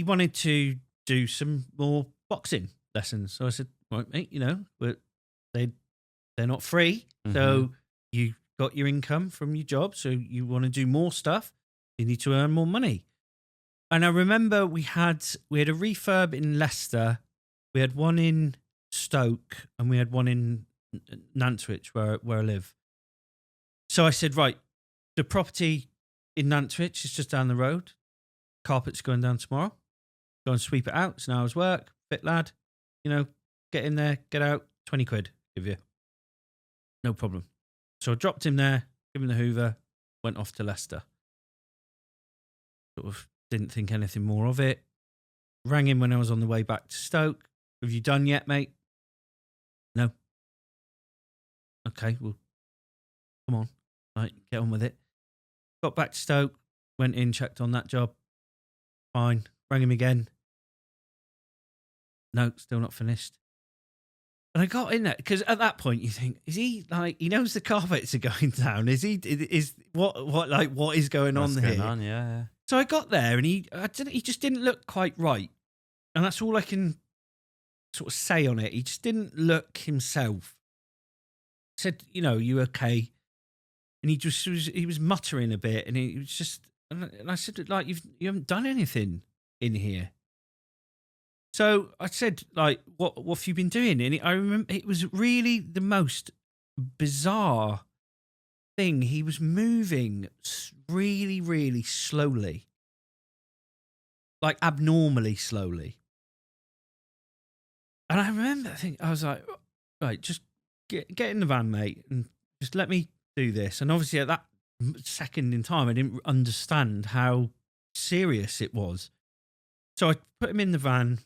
wanted to do some more boxing lessons. So I said, right, mate, they're not free. Mm-hmm. So you got your income from your job. So you want to do more stuff. You need to earn more money. And I remember we had a refurb in Leicester. We had one in Stoke, and we had one in Nantwich, where I live. So I said, right, the property in Nantwich is just down the road. Carpet's going down tomorrow. Go and sweep it out. It's an hour's work. Fit lad. Get in there, get out, 20 quid, give you. No problem. So I dropped him there, give him the Hoover, went off to Leicester. Sort of didn't think anything more of it. Rang him when I was on the way back to Stoke. Have you done yet, mate? No. Okay, well, come on. Right, get on with it. Got back to Stoke, went in, checked on that job. Fine. Rang him again. No, still not finished. And I got in there because at that point you think, is he he knows the carpets are going down? What is going on here? Yeah. So I got there and he just didn't look quite right. And that's all I can sort of say on it. He just didn't look himself. I said, you okay? And he was muttering a bit, and he was just, and I said, you haven't done anything in here. So I said, like, what have you been doing? And I remember it was really the most bizarre thing. He was moving really, really slowly, like abnormally slowly. And I remember, I was like, right, just get in the van, mate, and just let me do this. And obviously, at that second in time, I didn't understand how serious it was. So I put him in the van,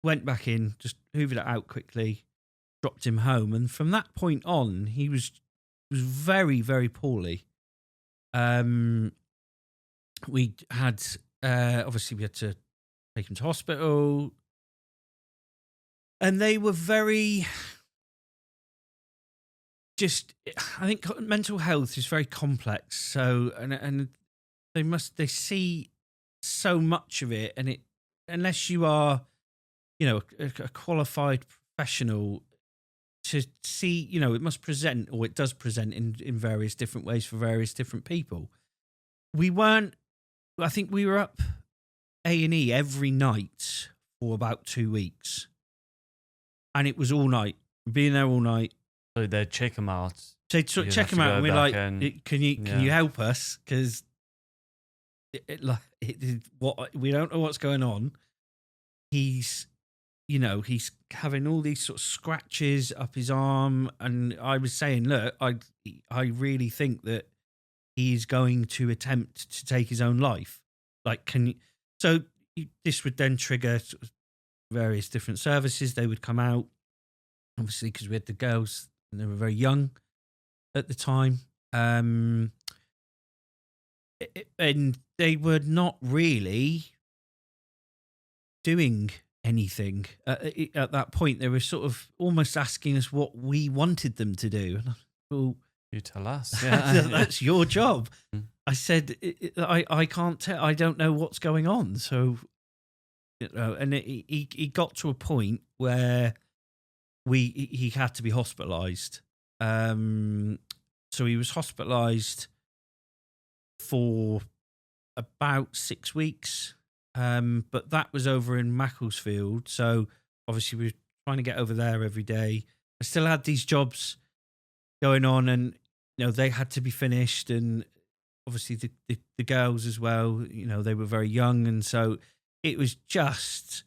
went back in, just hoovered it out quickly, dropped him home, and from that point on, he was very, very poorly. We had obviously we had to take him to hospital, and they were very just. I think mental health is very complex. So and they see so much of it, and it unless you are, a qualified professional to see, it must present, or it does present in various different ways for various different people. I think we were up A&E every night for about 2 weeks. And it was all night, being there all night. So they'd check him out. So check him out, and we're like, can you help us? Because we don't know what's going on. He's having all these sort of scratches up his arm, and I was saying, look, I really think that he's going to attempt to take his own life. Like, can you? So this would then trigger sort of various different services. They would come out, obviously, because we had the girls, and they were very young at the time. And they were not really doing anything at that point. They were sort of almost asking us what we wanted them to do. And I thought, well, you tell us. Yeah. That's your job. Mm. I said, I can't tell. I don't know what's going on. So, and he got to a point where he had to be hospitalised. So he was hospitalised for about 6 weeks. But that was over in Macclesfield. So obviously we were trying to get over there every day. I still had these jobs going on, and they had to be finished, and obviously the girls as well, they were very young, and so it was just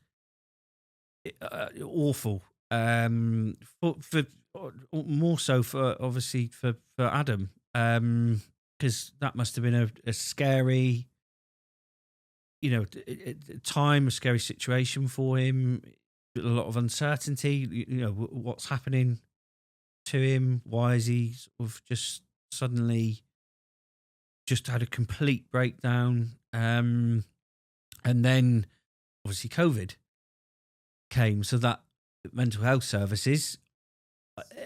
awful. For more so for obviously for Adam, because that must have been a scary, time, a scary situation for him. A lot of uncertainty. What's happening to him? Why is he sort of just suddenly just had a complete breakdown? And then obviously COVID came, so that mental health services,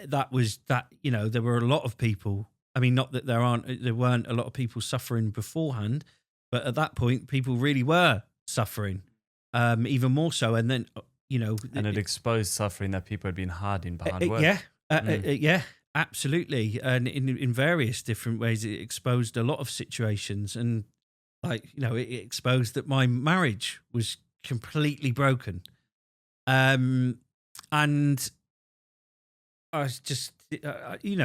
there were a lot of people. I mean, not that there weren't a lot of people suffering beforehand, but at that point, people really were suffering, even more so. And then, and it exposed suffering that people had been hiding behind work. Yeah, absolutely. And in various different ways, it exposed a lot of situations. And it exposed that my marriage was completely broken. And I was just,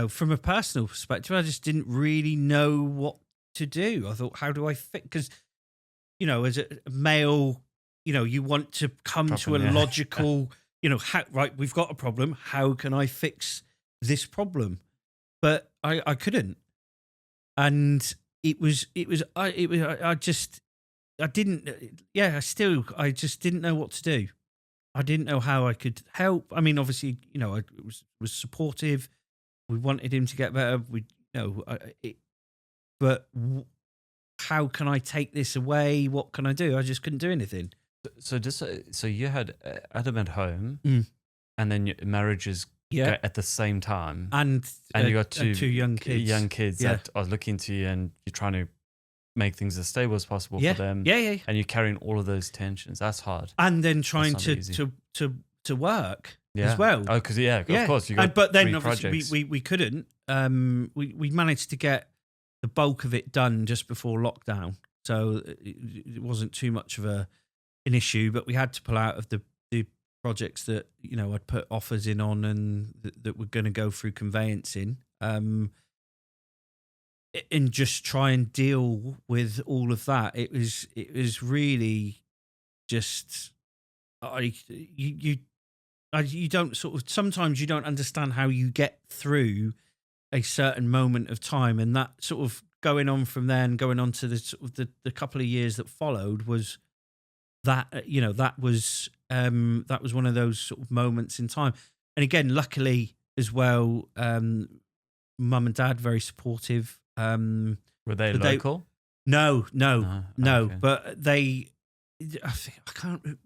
from a personal perspective, I just didn't really know what to do. I thought, how do I fix? Because, as a male, you want to come to a logical, right, we've got a problem. How can I fix this problem? But I couldn't. And I just didn't know what to do. I didn't know how I could help. I mean, obviously, I was supportive. We wanted him to get better. But how can I take this away? What can I do? I just couldn't do anything. So you had Adam at home, and then your marriages at the same time, and you got two young kids, that are looking to you, and you're trying to make things as stable as possible for them. Yeah. And you're carrying all of those tensions. That's hard. And then trying to work as well. Oh, because of course you got. But then 3 obviously projects. we couldn't. We managed to get the bulk of it done just before lockdown, so it wasn't too much of an issue. But we had to pull out of the projects that I'd put offers in on and that were going to go through conveyancing, and just try and deal with all of that. It was really just you don't sort of, sometimes you don't understand how you get through a certain moment of time, and that sort of going on from there and going on to the sort of the couple of years that followed was that that was one of those sort of moments in time. And again, luckily as well, mum and dad very supportive. Were they So local? No, Okay. but they, I think, I can't. It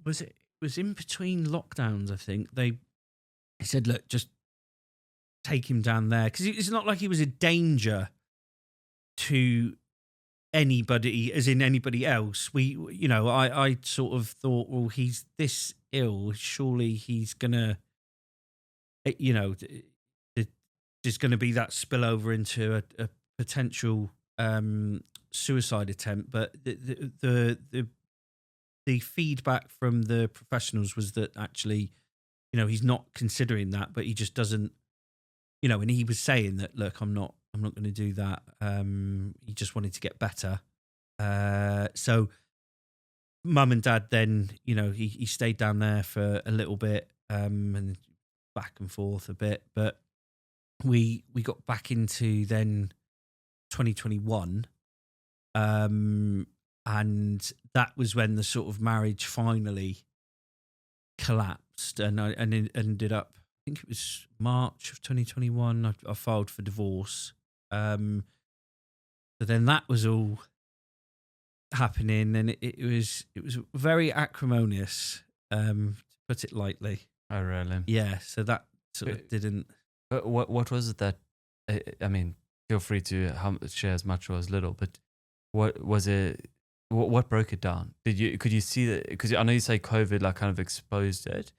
was in between lockdowns. I think they said, look, just take him down there, because it's not like he was a danger to anybody, as in anybody else. I sort of thought, well, he's this ill, surely he's gonna, there's going to be that spillover into a potential suicide attempt. But the feedback from the professionals was that actually, he's not considering that, but he just doesn't, and he was saying that, look, I'm not going to do that. He just wanted to get better. So mum and dad then, he stayed down there for a little bit, and back and forth a bit, but we got back into then 2021, and that was when the sort of marriage finally collapsed, and it ended up, I think it was March of 2021, I filed for divorce. So then that was all happening, and it was very acrimonious, to put it lightly. Oh, really? Yeah, so that sort of didn't. But what was it that, I mean, feel free to share as much or as little, but what was it? What broke it down? Could you see that? Because I know you say COVID like kind of exposed it,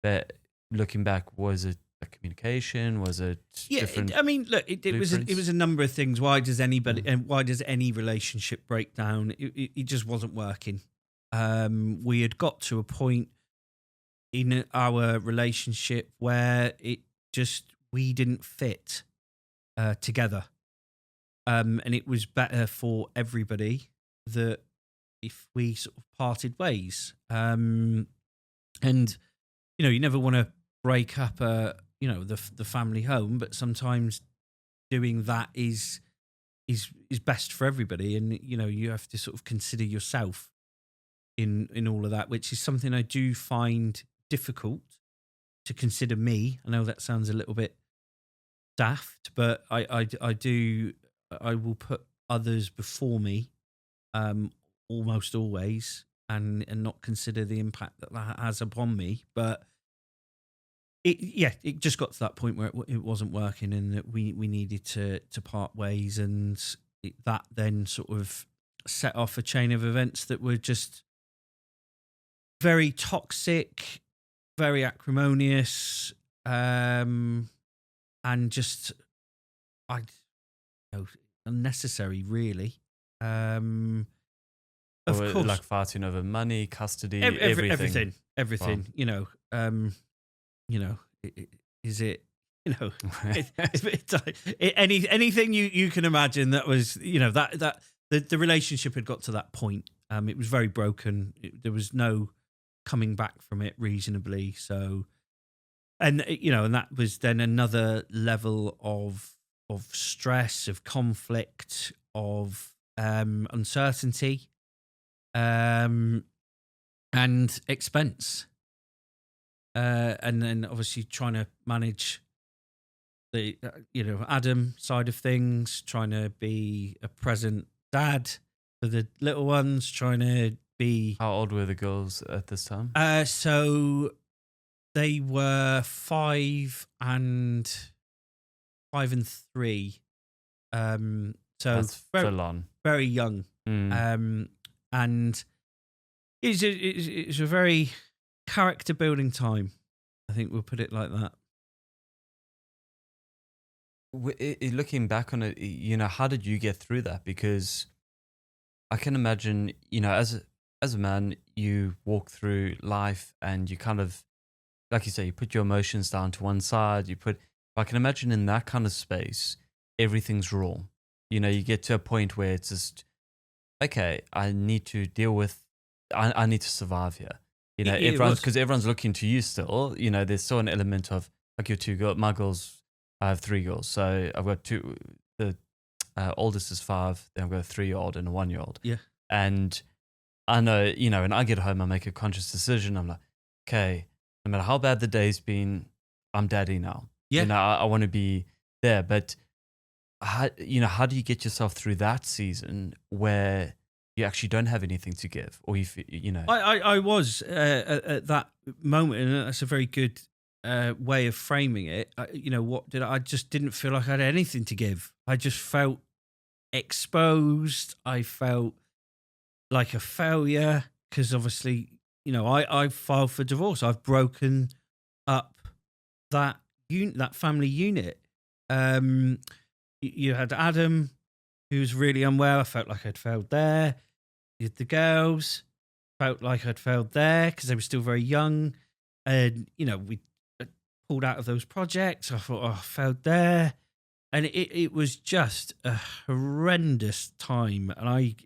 but looking back, was it a communication? Was it different? I mean, look, it was a number of things. Why does anybody and why does any relationship break down? It just wasn't working. We had got to a point in our relationship where we didn't fit together, and it was better for everybody that if we sort of parted ways. And you never want to break up the family home, but sometimes doing that is best for everybody, and you have to sort of consider yourself in all of that, which is something I do find difficult to consider me. I know that sounds a little bit daft, but I will put others before me, almost always, and not consider the impact that has upon me. But it just got to that point where it wasn't working, and that we needed to part ways, and that then sort of set off a chain of events that were just very toxic, very acrimonious, and just unnecessary, really. Of course, like fighting over money, custody, everything. Wow. Is it? Anything you can imagine that was that the relationship had got to that point. It was very broken. There was no coming back from it reasonably. So, and that was then another level of stress, of conflict, of uncertainty, and expense, and then obviously trying to manage the Adam side of things, trying to be a present dad for the little ones, trying to be. How old were the girls at this time? So they were 5 and 3. So That's full on. Very young. And it's a very character building time. I think we'll put it like that. Looking back on it, how did you get through that? Because I can imagine, as a man, you walk through life and you kind of like you say, you put your emotions down to one side. I can imagine in that kind of space, everything's raw. You get to a point where it's just, okay, I need to deal with, I need to survive here. It was. Because everyone's looking to you still. There's still an element of, like, your two girls, my girls, I have three girls. So I've got two, the oldest is 5, then I've got a 3-year-old and a 1-year-old. Yeah. And I know, when I get home, I make a conscious decision. I'm like, okay, no matter how bad the day's been, I'm daddy now. Yeah. I want to be there. But how do you get yourself through that season where you actually don't have anything to give, or I was at that moment, and that's a very good way of framing it. I just didn't feel like I had anything to give. I just felt exposed. I felt like a failure because obviously, I filed for divorce. I've broken up that that family unit. You had Adam, who was really unwell. I felt like I'd failed there. You had the girls, felt like I'd failed there because they were still very young. And, we pulled out of those projects. I thought, I failed there. And it was just a horrendous time. And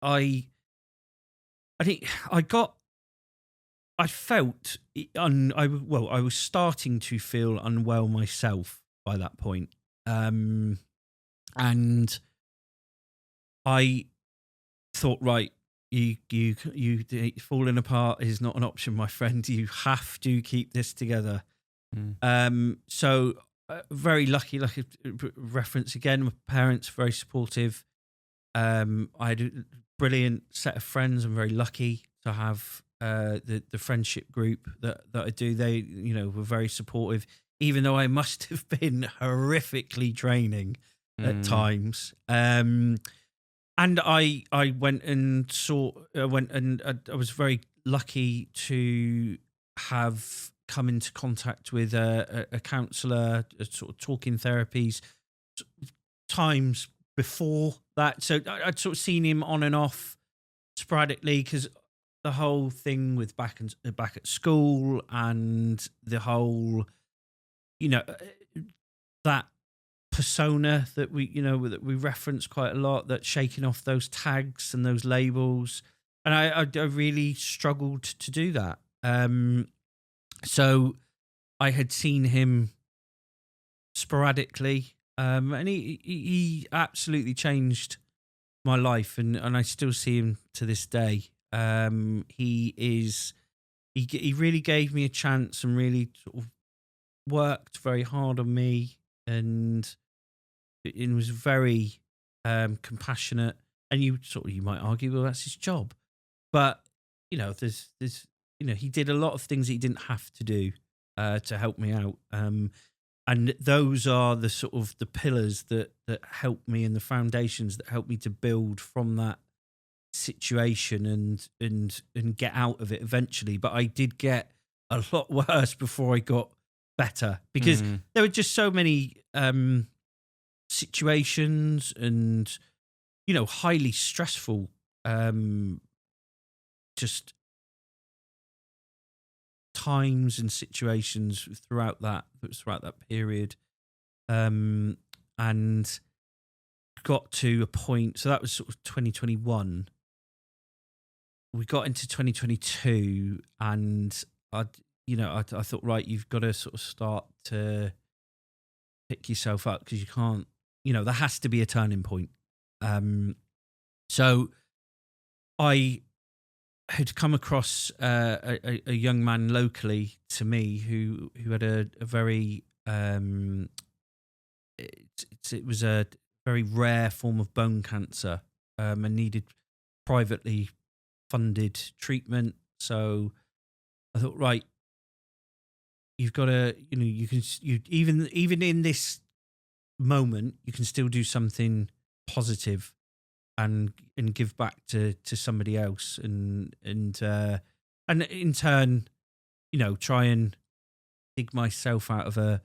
I think I was starting to feel unwell myself by that point. And I thought, right, you falling apart is not an option, my friend. You have to keep this together. So very lucky, like a reference again, my parents very supportive. I had a brilliant set of friends. I'm very lucky to have the friendship group that I do. They were very supportive, even though I must have been horrifically draining at times. And I went and I was very lucky to have come into contact with a counsellor, sort of talking therapies times before that. So I'd sort of seen him on and off sporadically because the whole thing with back at school and the whole, that persona that we reference quite a lot, that shaking off those tags and those labels. And I really struggled to do that. So I had seen him sporadically, and he absolutely changed my life, and I still see him to this day. He really gave me a chance and really sort of worked very hard on me, and it was very compassionate. And you might argue, well, that's his job, but there's he did a lot of things he didn't have to do to help me out. And those are the sort of the pillars that help me, and the foundations that help me to build from that situation and get out of it eventually. But I did get a lot worse before I got better, because there were just so many situations and highly stressful just times and situations throughout that period, and got to a point. So that was sort of 2021. We got into 2022, and I thought, right, you've got to sort of start to pick yourself up, because you can't, there has to be a turning point. So I had come across a young man locally to me who had a very it was a very rare form of bone cancer, and needed privately funded treatment. So I thought, right, you've got to, even in this moment, you can still do something positive and give back to somebody else, and in turn, try and dig myself out of a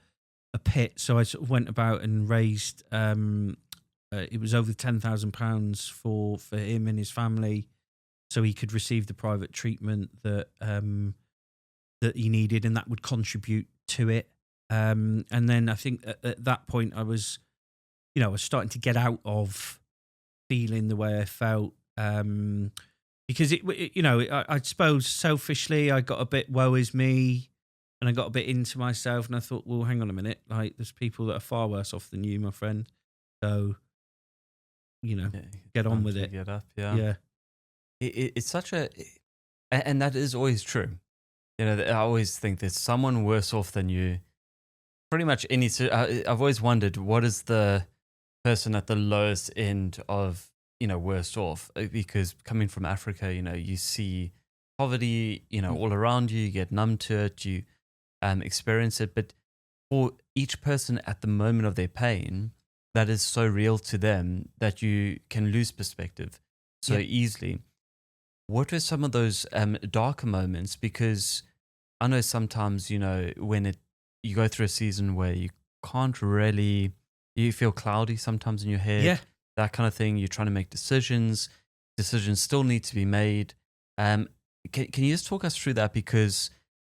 pit. So I sort of went about and raised, it was over £10,000 for him and his family, so he could receive the private treatment that that he needed, and that would contribute to it. And then I think at that point I was, I was starting to get out of feeling the way I felt. Because I suppose selfishly I got a bit woe is me, and I got a bit into myself, and I thought, well, hang on a minute, like there's people that are far worse off than you, my friend. So, Yeah, get on time with to it. get up. Yeah. Yeah. It's such and that is always true. I always think there's someone worse off than you. Pretty much I've always wondered what is the person at the lowest end of, worst off, because coming from Africa, you see poverty, all around you, you get numb to it, you experience it. But for each person at the moment of their pain, that is so real to them that you can lose perspective so Yeah. easily. What were some of those darker moments? Because I know sometimes, when you go through a season where you can't really, you feel cloudy sometimes in your head, Yeah. that kind of thing. You're trying to make decisions. Decisions still need to be made. Can you just talk us through that? Because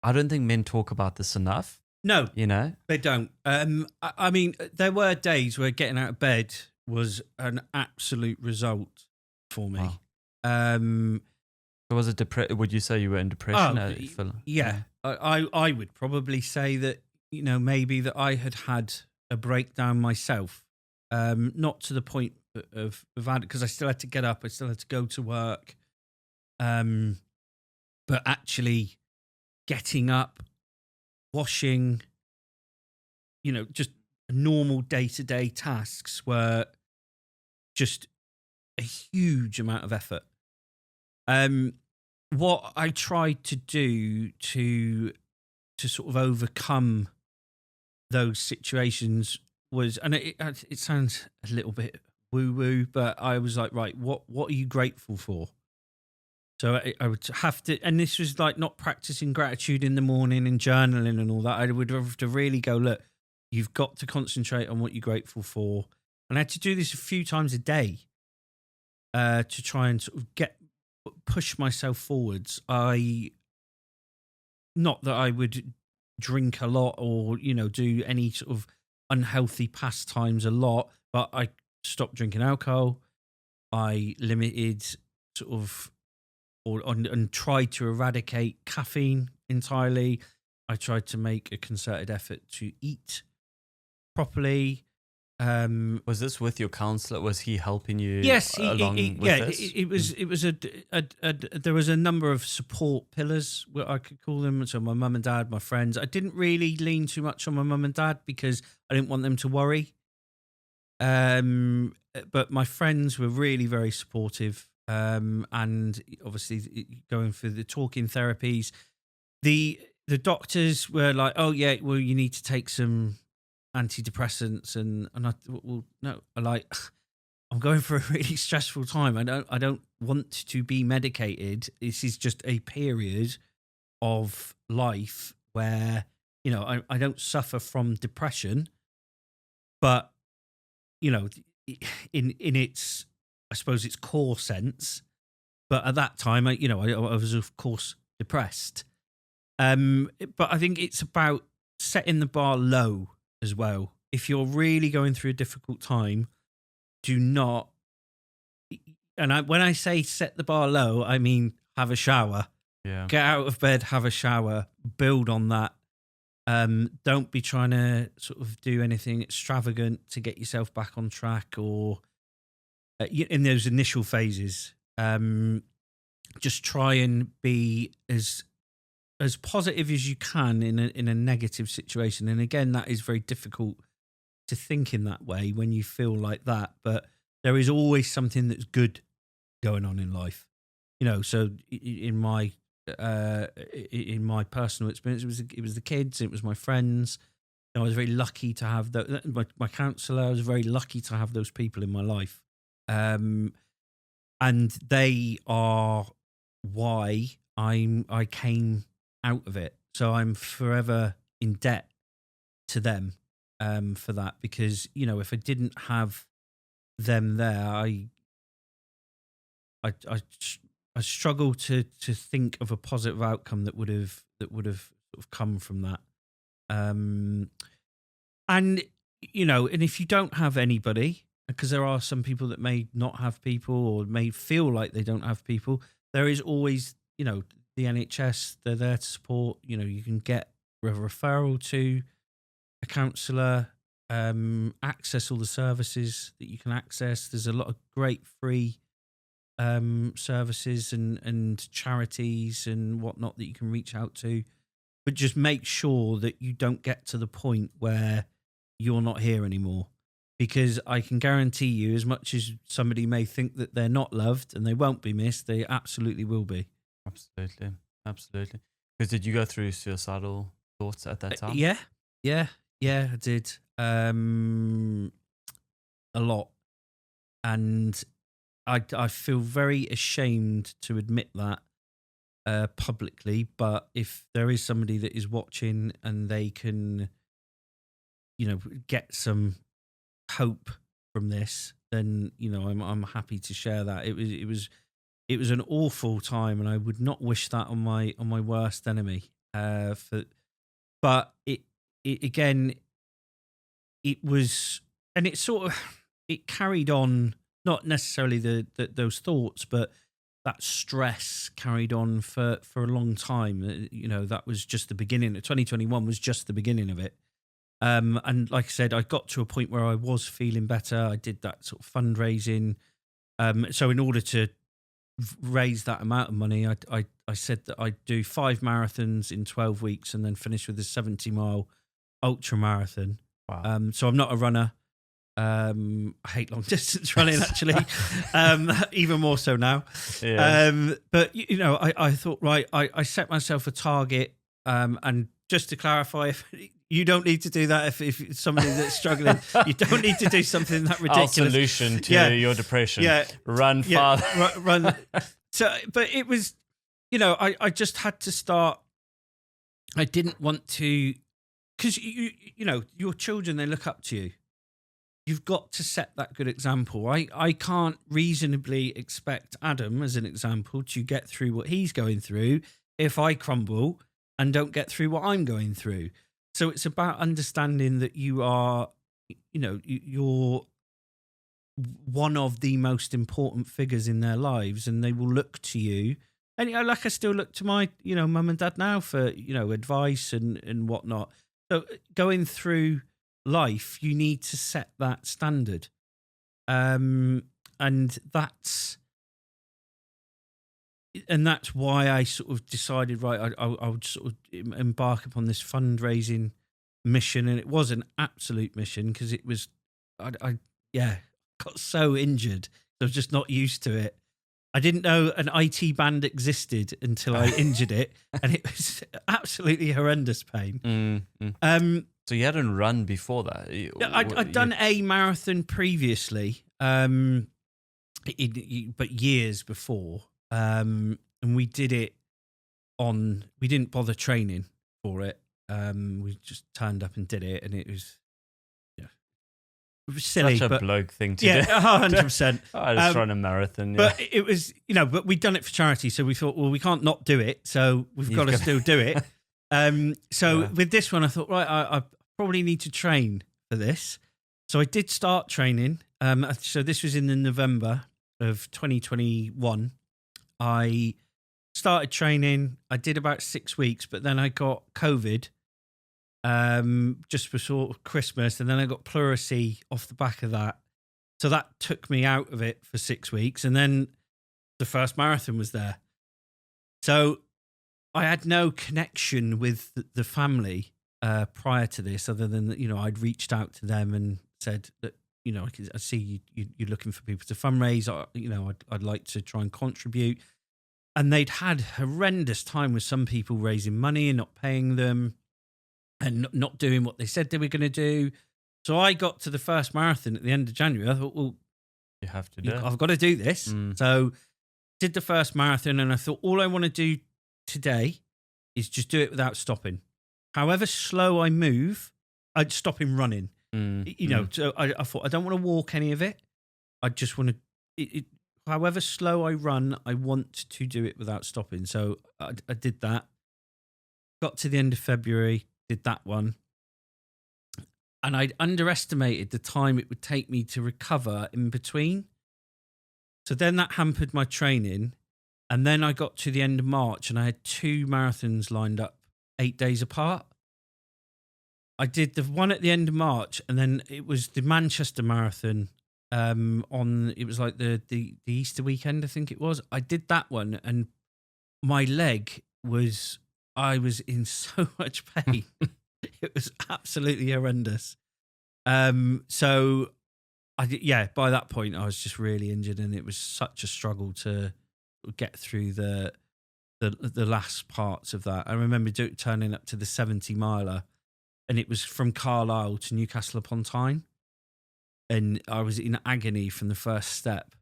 I don't think men talk about this enough. No, You know? they don't. I mean, there were days where getting out of bed was an absolute result for me. Wow. So was it would you say you were in depression? Yeah. I would probably say that, maybe that I had a breakdown myself. Not to the point of because I still had to get up, I still had to go to work. But actually getting up, washing, just normal day-to-day tasks were just a huge amount of effort. What I tried to do to sort of overcome those situations was, and it sounds a little bit woo-woo, but I was like, right, what are you grateful for? So I would have to, and this was like not practicing gratitude in the morning and journaling and all that. I would have to really go, look, you've got to concentrate on what you're grateful for. And I had to do this a few times a day to try and sort of push myself forwards. Not that I would drink a lot or, do any sort of unhealthy pastimes a lot, but I stopped drinking alcohol. I limited sort of, and tried to eradicate caffeine entirely. I tried to make a concerted effort to eat properly. Was this with your counselor? Was he helping you Yes, along with this? it was. It was there was a number of support pillars, what I could call them. So my mum and dad, my friends. I didn't really lean too much on my mum and dad because I didn't want them to worry. But my friends were really very supportive. And obviously going for the talking therapies, the doctors were like, "Oh yeah, well you need to take some antidepressants," and I thought, well, no, I'm going for a really stressful time. I don't want to be medicated. This is just a period of life where I don't suffer from depression, but in its, I suppose, its core sense. But at that time, I was of course depressed. But I think it's about setting the bar low as well. If you're really going through a difficult time, do not. And when I say set the bar low, I mean have a shower. Yeah. Get out of bed, have a shower, build on that. Don't be trying to sort of do anything extravagant to get yourself back on track or in those initial phases. Just try and be as positive as you can in a negative situation. And again, that is very difficult to think in that way when you feel like that. But there is always something that's good going on in life. So in my personal experience, it was the kids, it was my friends. I was very lucky to have my counselor. I was very lucky to have those people in my life, and they are why I came out of it. So I'm forever in debt to them for that, because if I didn't have them there, I I struggle to think of a positive outcome that would have sort of come from that. And and if you don't have anybody, because there are some people that may not have people or may feel like they don't have people, there is always the NHS. They're there to support. You can get a referral to a counsellor, access all the services that you can access. There's a lot of great free services and charities and whatnot that you can reach out to, but just make sure that you don't get to the point where you're not here anymore, because I can guarantee you, as much as somebody may think that they're not loved and they won't be missed, they absolutely will be. Absolutely. Because did you go through suicidal thoughts at that time? Yeah, I did. A lot. And I feel very ashamed to admit that publicly, but if there is somebody that is watching and they can, get some hope from this, then I'm happy to share that. It was an awful time, and I would not wish that on my worst enemy. But it again, it was, and it sort of it carried on. Not necessarily those thoughts, but that stress carried on for a long time. That was just the beginning. 2021 was just the beginning of it. And like I said, I got to a point where I was feeling better. I did that sort of fundraising. So in order to raise that amount of money, I said that I'd do 5 marathons in 12 weeks and then finish with a 70-mile ultra marathon. Wow. So I'm not a runner. I hate long distance running, actually, even more so now. Yeah. But I thought, right, I set myself a target, and just to clarify, if you don't need to do that, if somebody that's struggling, you don't need to do something that ridiculous. Our solution to your depression: run far. Run. So, but it was, I just had to start. I didn't want to, because your children, they look up to you. You've got to set that good example. I can't reasonably expect Adam, as an example, to get through what he's going through if I crumble and don't get through what I'm going through. So it's about understanding that you are, you're one of the most important figures in their lives, and they will look to you. And like I still look to my, mum and dad now for, advice and whatnot. So going through life, you need to set that standard, and that's why I sort of decided, right, I would sort of embark upon this fundraising mission. And it was an absolute mission, because it was I got so injured, I was just not used to it. I didn't know an IT band existed until I injured it, and it was absolutely horrendous pain. So you hadn't run before that? I'd done a marathon previously, but years before. And we did it we didn't bother training for it. We just turned up and did it, and it was silly. Such a bloke thing to do. 100%. I just run a marathon. Yeah. But it was, but we'd done it for charity, so we thought, well, we can't not do it, so we've got to still do it. With this one, I thought, right, I probably need to train for this. So I did start training. So this was in the November of 2021. I started training. I did about 6 weeks, but then I got COVID just for sort of Christmas, and then I got pleurisy off the back of that. So that took me out of it for 6 weeks, and then the first marathon was there. So I had no connection with the family prior to this, other than that, I'd reached out to them and said that, I see you're looking for people to fundraise. I'd like to try and contribute. And they'd had horrendous time with some people raising money and not paying them and not doing what they said they were going to do. So I got to the first marathon at the end of January. I thought, well, you have to do it. I've got to do this. So did the first marathon, and I thought, all I want to do today is just do it without stopping. However slow I move, I'd stop him running. So I thought, I don't want to walk any of it. I just want to however slow I run, I want to do it without stopping. So I did that. Got to the end of February, did that one. And I'd underestimated the time it would take me to recover in between. So then that hampered my training. And then I got to the end of March and I had 2 marathons lined up 8 days apart. I did the one at the end of March, and then it was the Manchester Marathon it was like the Easter weekend, I think it was. I did that one, and my leg I was in so much pain. It was absolutely horrendous. So by that point I was just really injured, and it was such a struggle to get through the last parts of that. I remember turning up to the 70 miler, and it was from Carlisle to Newcastle upon Tyne, and I was in agony from the first step.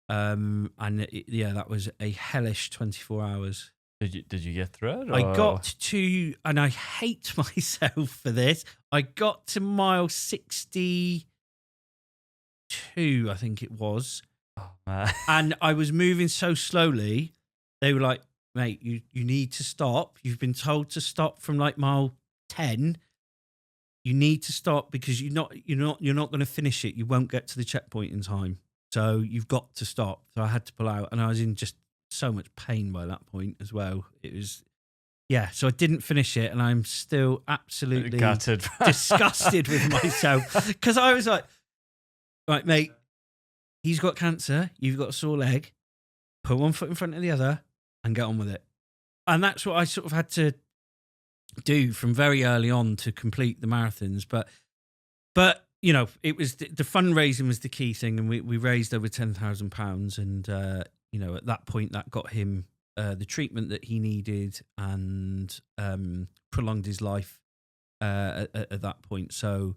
That was a hellish 24 hours. Did you get through it? Or? I got to, and I hate myself for this, I got to mile 62, I think it was. Oh, man. And I was moving so slowly. They were like, mate, you need to stop. You've been told to stop from like mile 10. You need to stop because you're not going to finish it. You won't get to the checkpoint in time. So you've got to stop. So I had to pull out, and I was in just so much pain by that point as well. It was, so I didn't finish it, and I'm still absolutely gutted, disgusted with myself, because I was like, right, mate, he's got cancer, you've got a sore leg, put one foot in front of the other and get on with it. And that's what I sort of had to do from very early on to complete the marathons. But you know, it was the fundraising was the key thing, and we raised over £10,000, and you know, at that point that got him the treatment that he needed, and prolonged his life at that point. So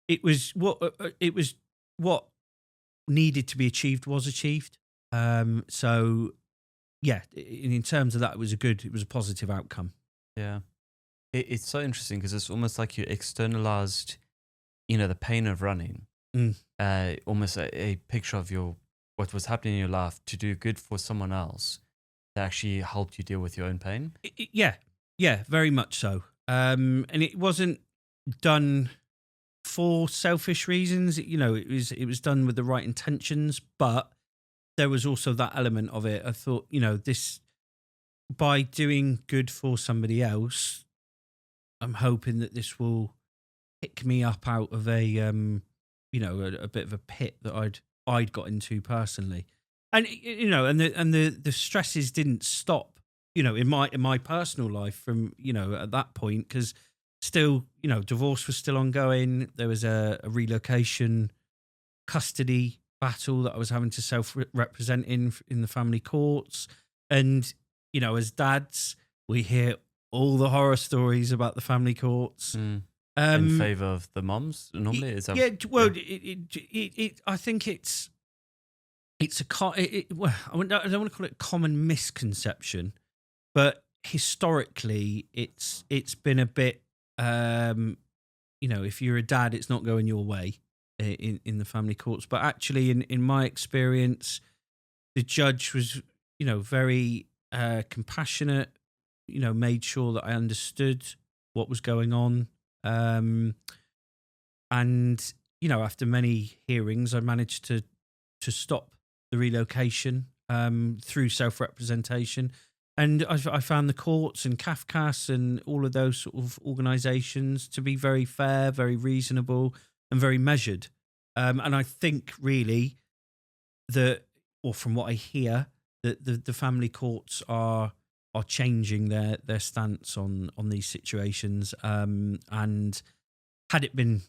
it was what needed to be achieved was achieved. So yeah, in terms of that, it was a positive outcome. Yeah, it's so interesting because it's almost like you externalized, you know, the pain of running, almost a picture of what was happening in your life to do good for someone else that actually helped you deal with your own pain. Yeah, very much so. And it wasn't done for selfish reasons. You know, it was done with the right intentions, but there was also that element of it. I thought, you know, this, by doing good for somebody else, I'm hoping that this will pick me up out of a bit of a pit that I'd got into personally. And you know, and the stresses didn't stop, you know, in my personal life from, you know, at that point, because still, you know, divorce was still ongoing. There was a relocation custody battle that I was having to self-represent in the family courts. And, you know, as dads, we hear all the horror stories about the family courts. In favor of the moms, normally? Is that, I think it's I don't want to call it a common misconception, but historically it's been a bit, you know, if you're a dad, it's not going your way in the family courts. But actually, in my experience, the judge was, you know, very compassionate, you know, made sure that I understood what was going on. And, you know, after many hearings, I managed to stop the relocation through self-representation. And I found the courts and CAFCAS and all of those sort of organisations to be very fair, very reasonable, and very measured. And I think really from what I hear, that the family courts are changing their stance on these situations. And had it been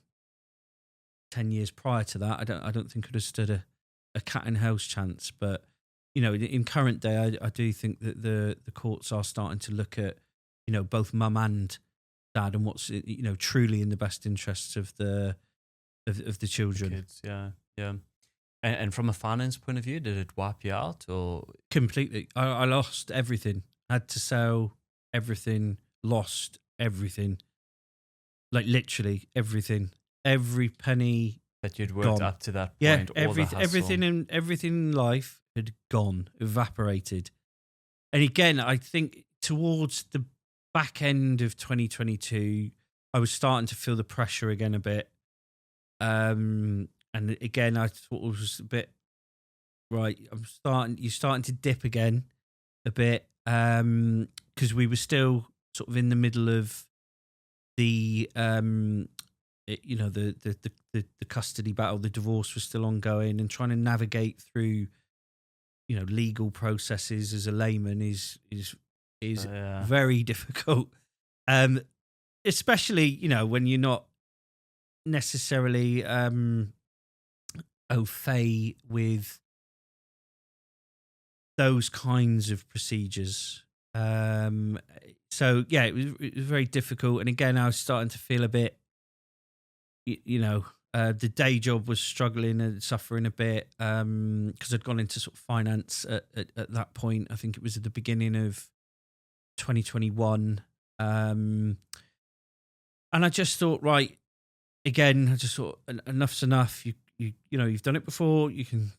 10 years prior to that, I don't think I'd have stood a cat and hell's chance. But, you know, in current day, I do think that the courts are starting to look at, you know, both mum and dad and what's, you know, truly in the best interests of the children. Kids, yeah. And from a finance point of view, did it wipe you out or? Completely. I lost everything. Had to sell everything, lost everything. Like literally everything. Every penny that you'd worked Gone. up to that Yeah, point, all the hustle. everything in life had gone, evaporated. And again, I think towards the back end of 2022, I was starting to feel the pressure again a bit. And again, I thought it was a bit right. You're starting to dip again a bit, because we were still sort of in the middle of the the custody battle. The divorce was still ongoing, and trying to navigate through legal processes as a layman is very difficult, especially when you're not necessarily au fait with those kinds of procedures. So yeah, it was very difficult. And again, I was starting to feel a bit, the day job was struggling and suffering a bit, because I'd gone into sort of finance at that point. I think it was at the beginning of 2021. And I just thought, right, again, I just thought enough's enough. You've done it before. You can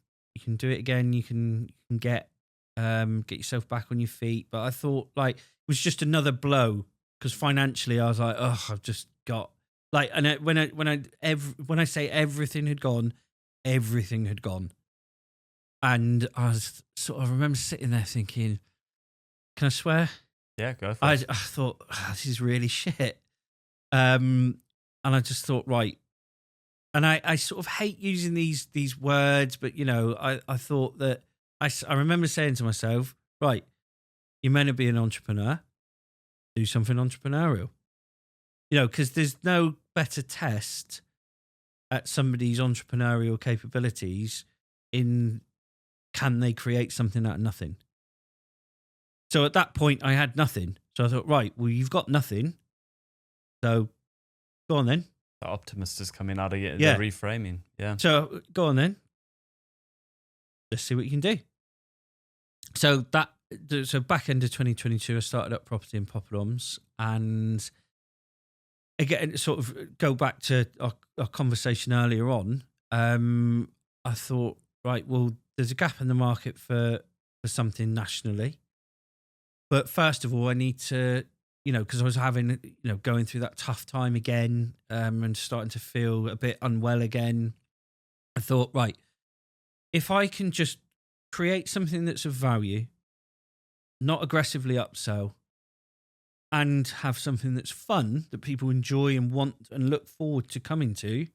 do it again. You can get yourself back on your feet. But I thought, like, it was just another blow, because financially I was like, oh, I've just got like, and when I say everything had gone, and I remember sitting there thinking, can I swear? Yeah, go for it. I thought, this is really shit. And I just thought, right. And I sort of hate using these words, but I thought that I remember saying to myself, right, you're meant to be an entrepreneur, do something entrepreneurial. Because there's no better test at somebody's entrepreneurial capabilities in can they create something out of nothing. So at that point, I had nothing. So I thought, right, well, you've got nothing. So go on then. The optimist is coming out of it. Yeah. The reframing. Yeah. So go on then. Let's see what you can do. So back end of 2022, I started up Property and Poppadoms, and again, sort of go back to our conversation earlier on. I thought, right, well, there's a gap in the market for something nationally, but first of all, I need to, because I was having, going through that tough time again, and starting to feel a bit unwell again. I thought, right, if I can just create something that's of value, not aggressively upsell, and have something that's fun that people enjoy and want and look forward to coming to,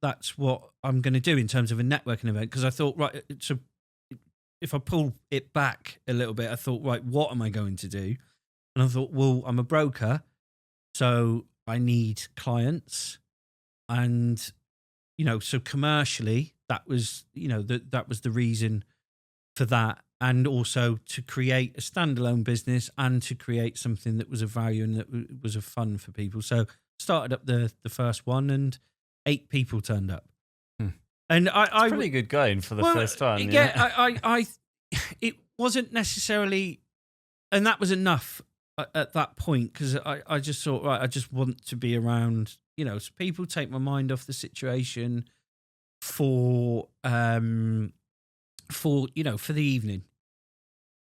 that's what I'm going to do in terms of a networking event. Because I thought, right, so if I pull it back a little bit, I thought, right, what am I going to do? And I thought, well, I'm a broker, so I need clients, and so commercially, that was that was the reason for that. And also to create a standalone business and to create something that was of value and that was of fun for people. So started up the first one, and 8 people turned up. And I pretty good going for the first time. Yeah, I it wasn't necessarily, and that was enough at that point, because I just thought, right, I just want to be around, so people take my mind off the situation for the evening.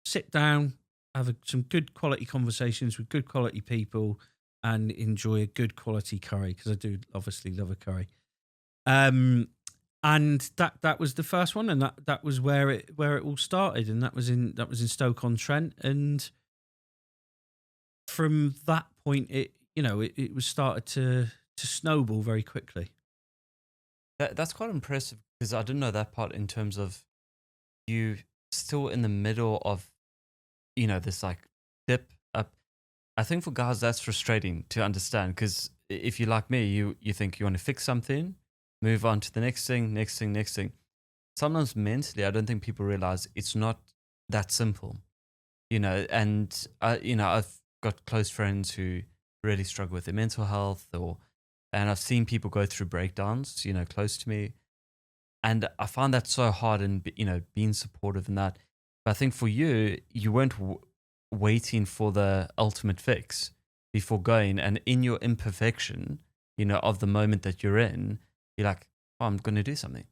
Sit down, have some good quality conversations with good quality people, and enjoy a good quality curry, because I do obviously love a curry. And that was the first one, and that was where it all started, and that was in Stoke-on-Trent. And from that point, it was started to snowball very quickly. That's quite impressive, because I didn't know that part, in terms of you still in the middle of this like dip up. I think for guys that's frustrating to understand, because if you're like me, you think you want to fix something, move on to the next thing. Sometimes mentally, I don't think people realize it's not that simple, and I've got close friends who really struggle with their mental health, and I've seen people go through breakdowns, close to me. And I find that so hard, and being supportive in that. But I think for you, you weren't waiting for the ultimate fix before going, and in your imperfection, of the moment that you're in, you're like, oh, I'm going to do something.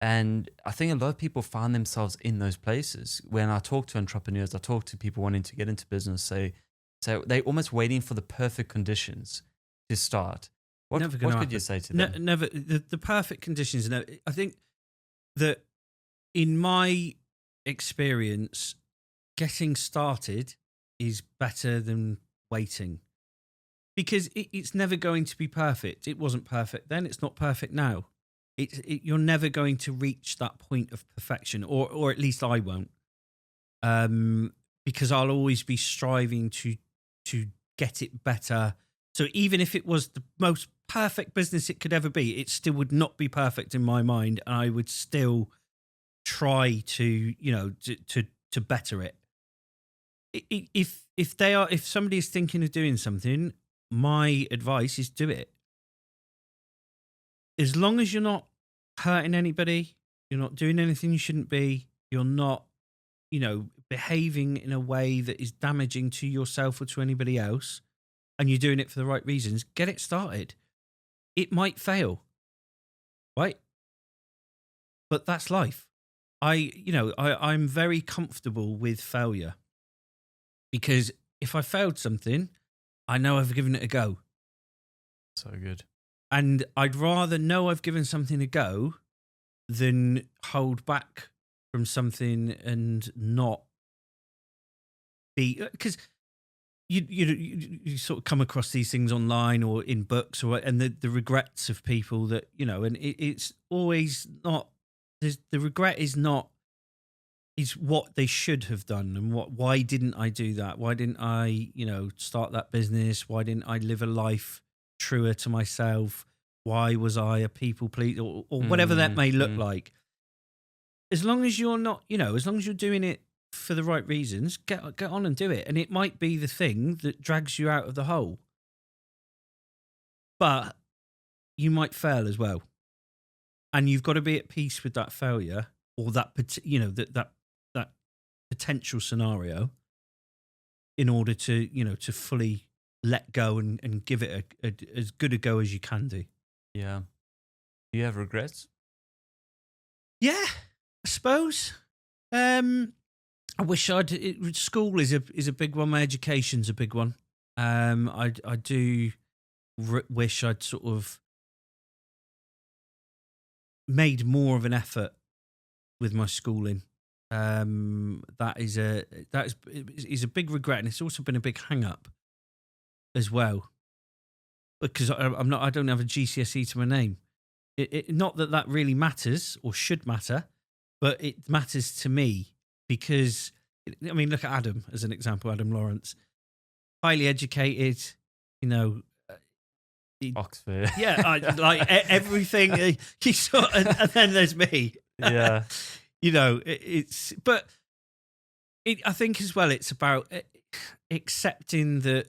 And I think a lot of people find themselves in those places. When I talk to entrepreneurs, I talk to people wanting to get into business, say they're almost waiting for the perfect conditions to start. Never going to What could happen. you say to them? Never. The perfect conditions. No, I think that in my experience, getting started is better than waiting, because it's never going to be perfect. It wasn't perfect then. It's not perfect now. You're never going to reach that point of perfection, or at least I won't, because I'll always be striving to get it better. So even if it was the most perfect business it could ever be, it still would not be perfect in my mind, and I would still try to to better it. If somebody is thinking of doing something, my advice is do it. As long as you're not hurting anybody, you're not doing anything you shouldn't be, you're not, behaving in a way that is damaging to yourself or to anybody else, and you're doing it for the right reasons, get it started. It might fail, right? But that's life. I'm very comfortable with failure, because if I failed something, I know I've given it a go. So good. And I'd rather know I've given something a go than hold back from something and not be, because you sort of come across these things online or in books, and the regrets of people that, and it's always not, the regret is what they should have done, and why didn't I do that? Why didn't I, start that business? Why didn't I live a life truer to myself? Why was I a people pleaser, or whatever that may look like? As long as you're not, as long as you're doing it for the right reasons, get on and do it. And it might be the thing that drags you out of the hole, but you might fail as well, and you've got to be at peace with that failure, or that that potential scenario, in order to to fully let go and give it as good a go as you can do. Yeah. Do you have regrets? Yeah, I suppose. I wish school is a big one. My education's a big one. I do wish I'd sort of made more of an effort with my schooling. That is a big regret, and it's also been a big hang up as well, because I don't have a GCSE to my name. Not that really matters or should matter, but it matters to me, because I mean, look at Adam as an example. Adam Lawrence, highly educated, Oxford. yeah, like everything. You saw, and then there's me. Yeah. But I think as well, it's about accepting that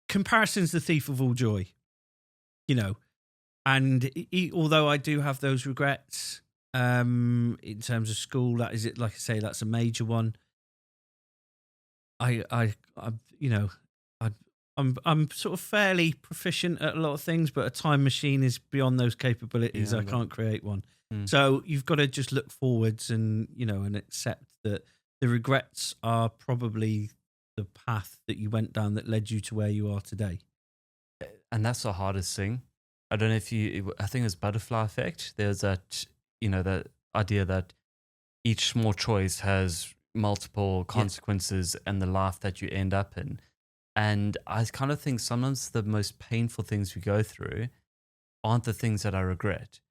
comparison's the thief of all joy, and although I do have those regrets, in terms of school, that is it. Like I say, that's a major one. I'm sort of fairly proficient at a lot of things, but a time machine is beyond those capabilities. Yeah, I can't create one. Mm. So you've got to just look forwards and and accept that the regrets are probably the path that you went down that led you to where you are today. And that's the hardest thing. I don't know if I think it's butterfly effect. There's that, that idea that each small choice has multiple consequences and the life that you end up in. And I kind of think sometimes the most painful things we go through aren't the things that I regret,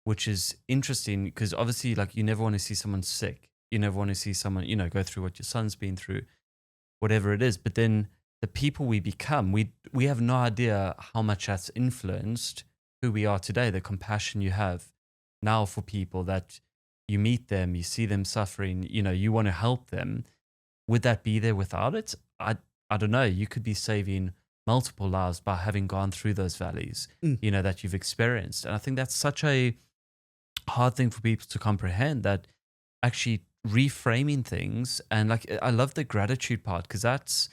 which is interesting, because obviously, like, you never want to see someone sick. You never want to see someone, go through what your son's been through, whatever it is. But then the people we become, we have no idea how much that's influenced who we are today, the compassion you have now for people, that you meet them, you see them suffering, you want to help them. Would that be there without it? I don't know. You could be saving multiple lives by having gone through those valleys, that you've experienced. And I think that's such a hard thing for people to comprehend, that actually reframing things. And like, I love the gratitude part, because that's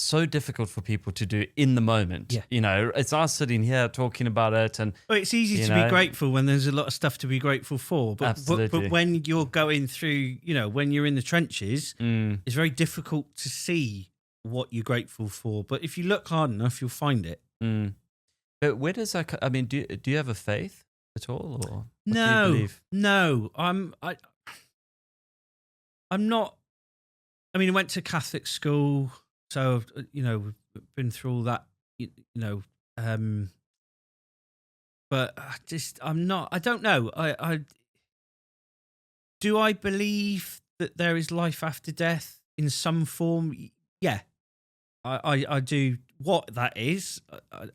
so difficult for people to do in the moment. Yeah. You know, it's us sitting here talking about it, and Well, it's easy you to be know, grateful when there's a lot of stuff to be grateful for. But absolutely. when you're going through, when you're in the trenches, it's very difficult to see what you're grateful for. But if you look hard enough, you'll find it. But where does that? I mean, do you have a faith at all, or what do you No, believe? no, I'm not. I mean, I went to Catholic school, so we've been through all that. You know, but I'm not. I don't know. I do. I believe that there is life after death in some form. Yeah, I do. What that is,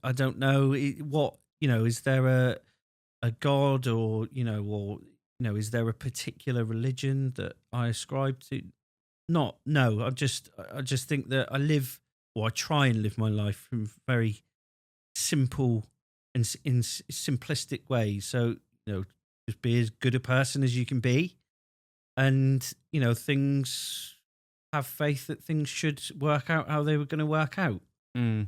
I don't know. What is there a god, or is there a particular religion that I ascribe to? Not, no. I just think that I try and live my life in very simple and in simplistic ways. So just be as good a person as you can be, and things, have faith that things should work out how they were going to work out. Mm.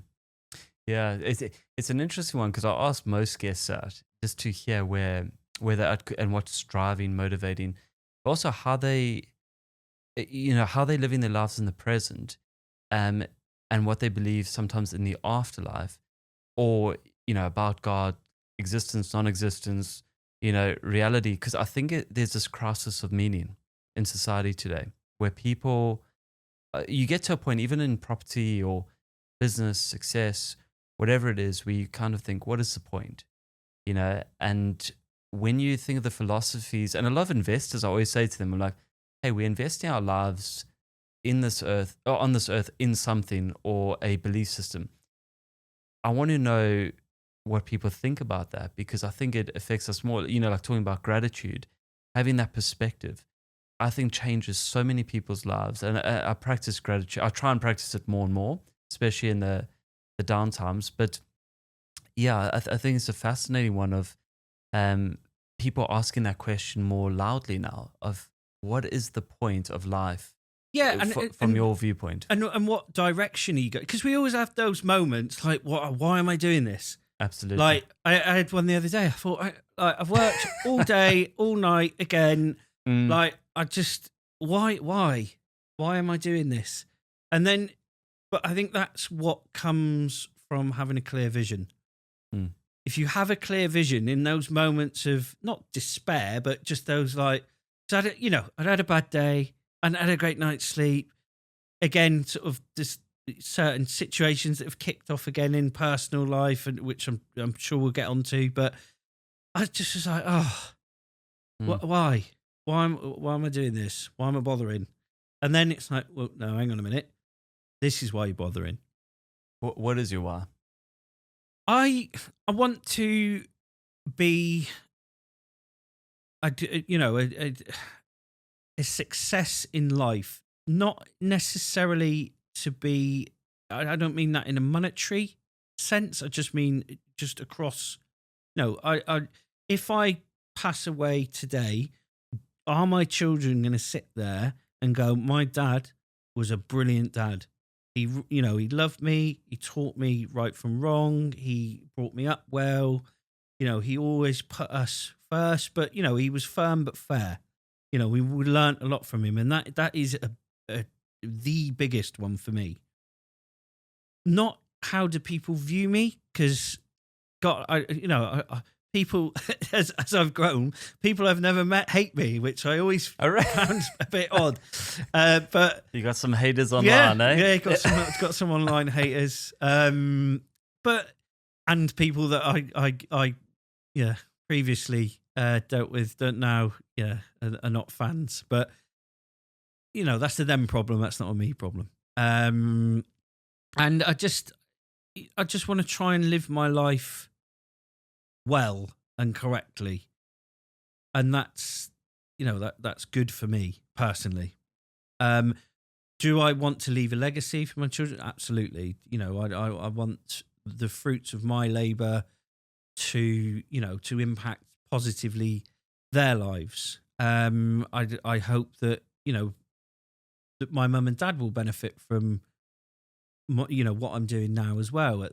Yeah, it's an interesting one because I ask most guests that just to hear where they're at and what's driving, motivating, but also how they, how they're living their lives in the present, and what they believe sometimes in the afterlife, or about God, existence, non-existence, reality. Because I think there's this crisis of meaning in society today, where people, you get to a point, even in property or business success, whatever it is, where you kind of think, what is the point? And when you think of the philosophies, and a lot of investors, I always say to them, I'm like, hey, we're investing our lives in this earth, or on this earth, in something or a belief system. I want to know what people think about that, because I think it affects us more, like talking about gratitude, having that perspective, I think changes so many people's lives. And I practice gratitude. I try and practice it more and more, especially in the down times. But yeah, I think it's a fascinating one of people asking that question more loudly now of what is the point of life? Yeah, from your viewpoint, and what direction are you go? Because we always have those moments like, why am I doing this? absolutely. Like I had one the other day. I thought I've worked all day, all night again. Like I just why am I doing this? And then, but I think that's what comes from having a clear vision. If you have a clear vision in those moments of not despair, but just those like, so I'd had a bad day and had a great night's sleep. Again, sort of just certain situations that have kicked off again in personal life, and which I'm sure we'll get onto. But I just was like, why am I doing this? Why am I bothering? And then it's like, well, no, hang on a minute. This is why you're bothering. What is your why? I want to be a success in life, not necessarily to be. I don't mean that in a monetary sense. I just mean just across. No, if I pass away today, are my children going to sit there and go, "My dad was a brilliant dad. He loved me. He taught me right from wrong. He brought me up well. He always put us first, but he was firm but fair. We learned a lot from him, and that is the biggest one for me. Not how do people view me, because God, people as I've grown, people I've never met hate me, which I always found a bit odd. But you got some haters online, yeah, got some online haters. But and people that I previously dealt with don't now are not fans. But that's a them problem. That's not a me problem. And I just want to try and live my life well and correctly, and that's that's good for me personally. Do I want to leave a legacy for my children? Absolutely. I want the fruits of my labor to impact positively their lives. I hope that that my mum and dad will benefit from what I'm doing now as well,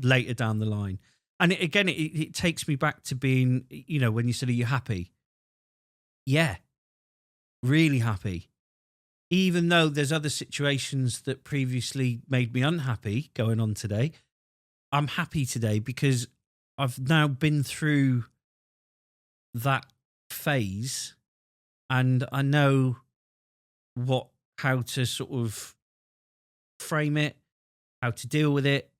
later down the line. And it takes me back to being, when you said, are you happy? Yeah, really happy. Even though there's other situations that previously made me unhappy going on today, I'm happy today because I've now been through that phase and I know how to sort of frame it, how to deal with it,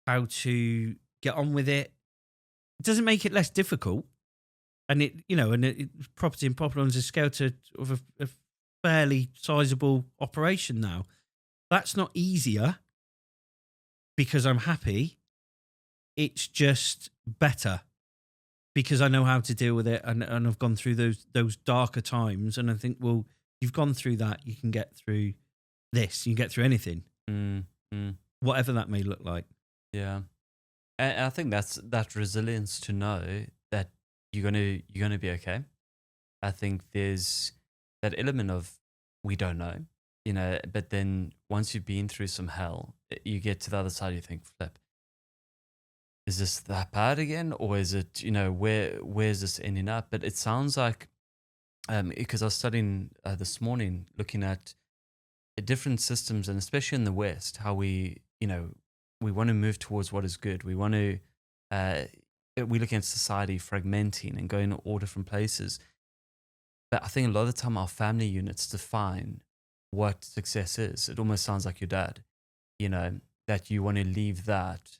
how to get on with it. It doesn't make it less difficult. And property and problems is scaled to sort of a fairly sizable operation now. That's not easier because I'm happy. It's just better because I know how to deal with it, and I've gone through those darker times. And I think, well, you've gone through that, you can get through this. You can get through anything, whatever that may look like. Yeah, and I think that's that resilience to know that you're gonna be okay. I think there's that element of we don't know, but then once you've been through some hell, you get to the other side, you think, flip, is this that bad again? Or is it, where's this ending up? But it sounds like, because I was studying this morning, looking at different systems, and especially in the West, how we want to move towards what is good. We want to, we look at society fragmenting and going all different places. But I think a lot of the time our family units define what success is. It almost sounds like your dad, that you want to leave that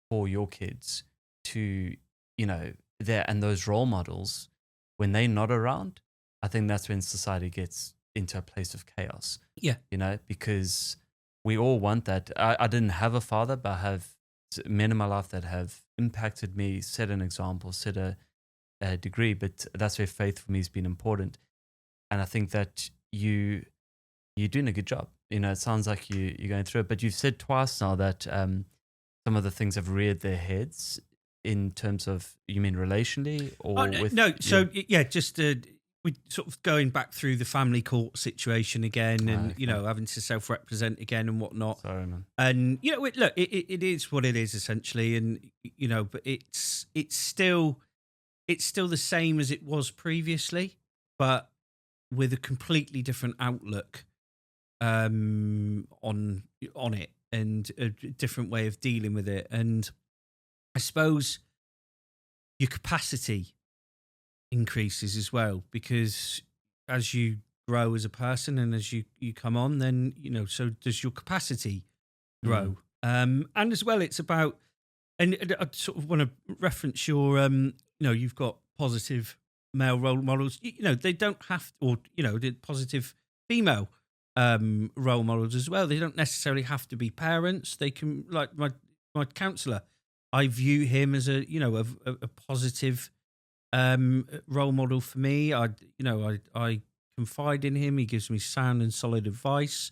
for your kids to, there, and those role models, when they're not around, I think that's when society gets into a place of chaos. Yeah. Because we all want that. I didn't have a father, but I have men in my life that have impacted me, set an example, set a degree, but that's where faith for me has been important. And I think that you're doing a good job. It sounds like you're going through it, but you've said twice now that some of the things have reared their heads in terms of, you mean relationally or with? No, so yeah, just we sort of going back through the family court situation again, and Okay. having to self-represent again and whatnot. Sorry, man. And look, it is what it is essentially, and but it's still the same as it was previously, but with a completely different outlook on it, and a different way of dealing with it. And I suppose your capacity increases as well, because as you grow as a person and as you come on, then so does your capacity grow. And as well, it's about, and I sort of want to reference your you've got positive male role models. They don't have, or the positive female role models as well. They don't necessarily have to be parents. They can, like my counsellor, I view him as a positive role model for me. I confide in him. He gives me sound and solid advice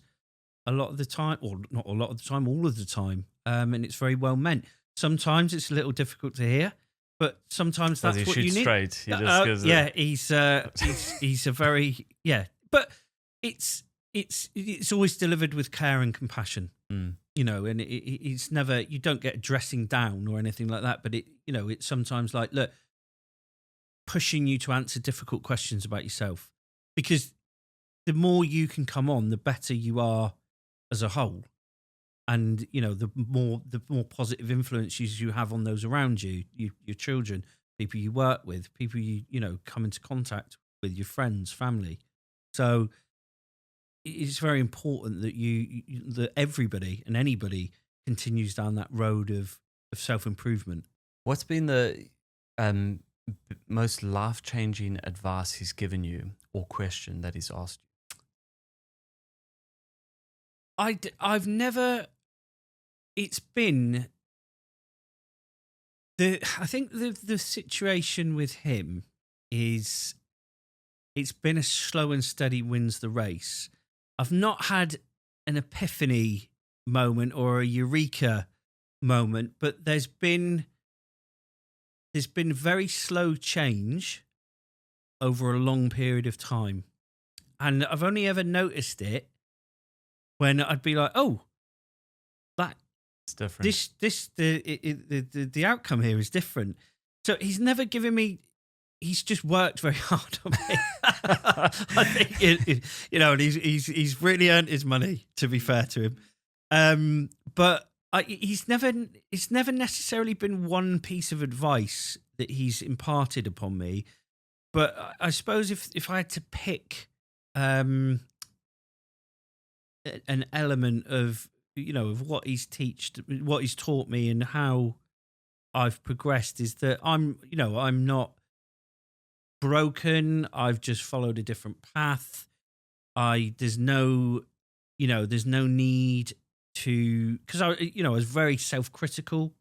a lot of the time, or not a lot of the time, all of the time. And it's very well meant. Sometimes it's a little difficult to hear, but sometimes that's what you need. Straight. He just goes, yeah, he's a very, yeah, but it's always delivered with care and compassion. And it's never, you don't get dressing down or anything like that, but it's sometimes like, look, pushing you to answer difficult questions about yourself, because the more you can come on, the better you are as a whole. And the more positive influences you have on those around you, your children, people you work with, people you come into contact with, your friends, family. So it's very important that that everybody and anybody continues down that road of self-improvement. What's been the most life-changing advice he's given you, or question that he's asked you? I've never. It's been I think the situation with him is, it's been a slow and steady wins the race. I've not had an epiphany moment or a eureka moment, but there's been very slow change over a long period of time. And I've only ever noticed it when I'd be like, oh, that It's different. the outcome here is different. So he's never given me. He's just worked very hard on me. I think and he's really earned his money. To be fair to him, but it's never necessarily been one piece of advice that he's imparted upon me. But I suppose if I had to pick an element of of what he's taught me, and how I've progressed, is that I'm not broken. I've just followed a different path. There's no need to, because I was very self-critical.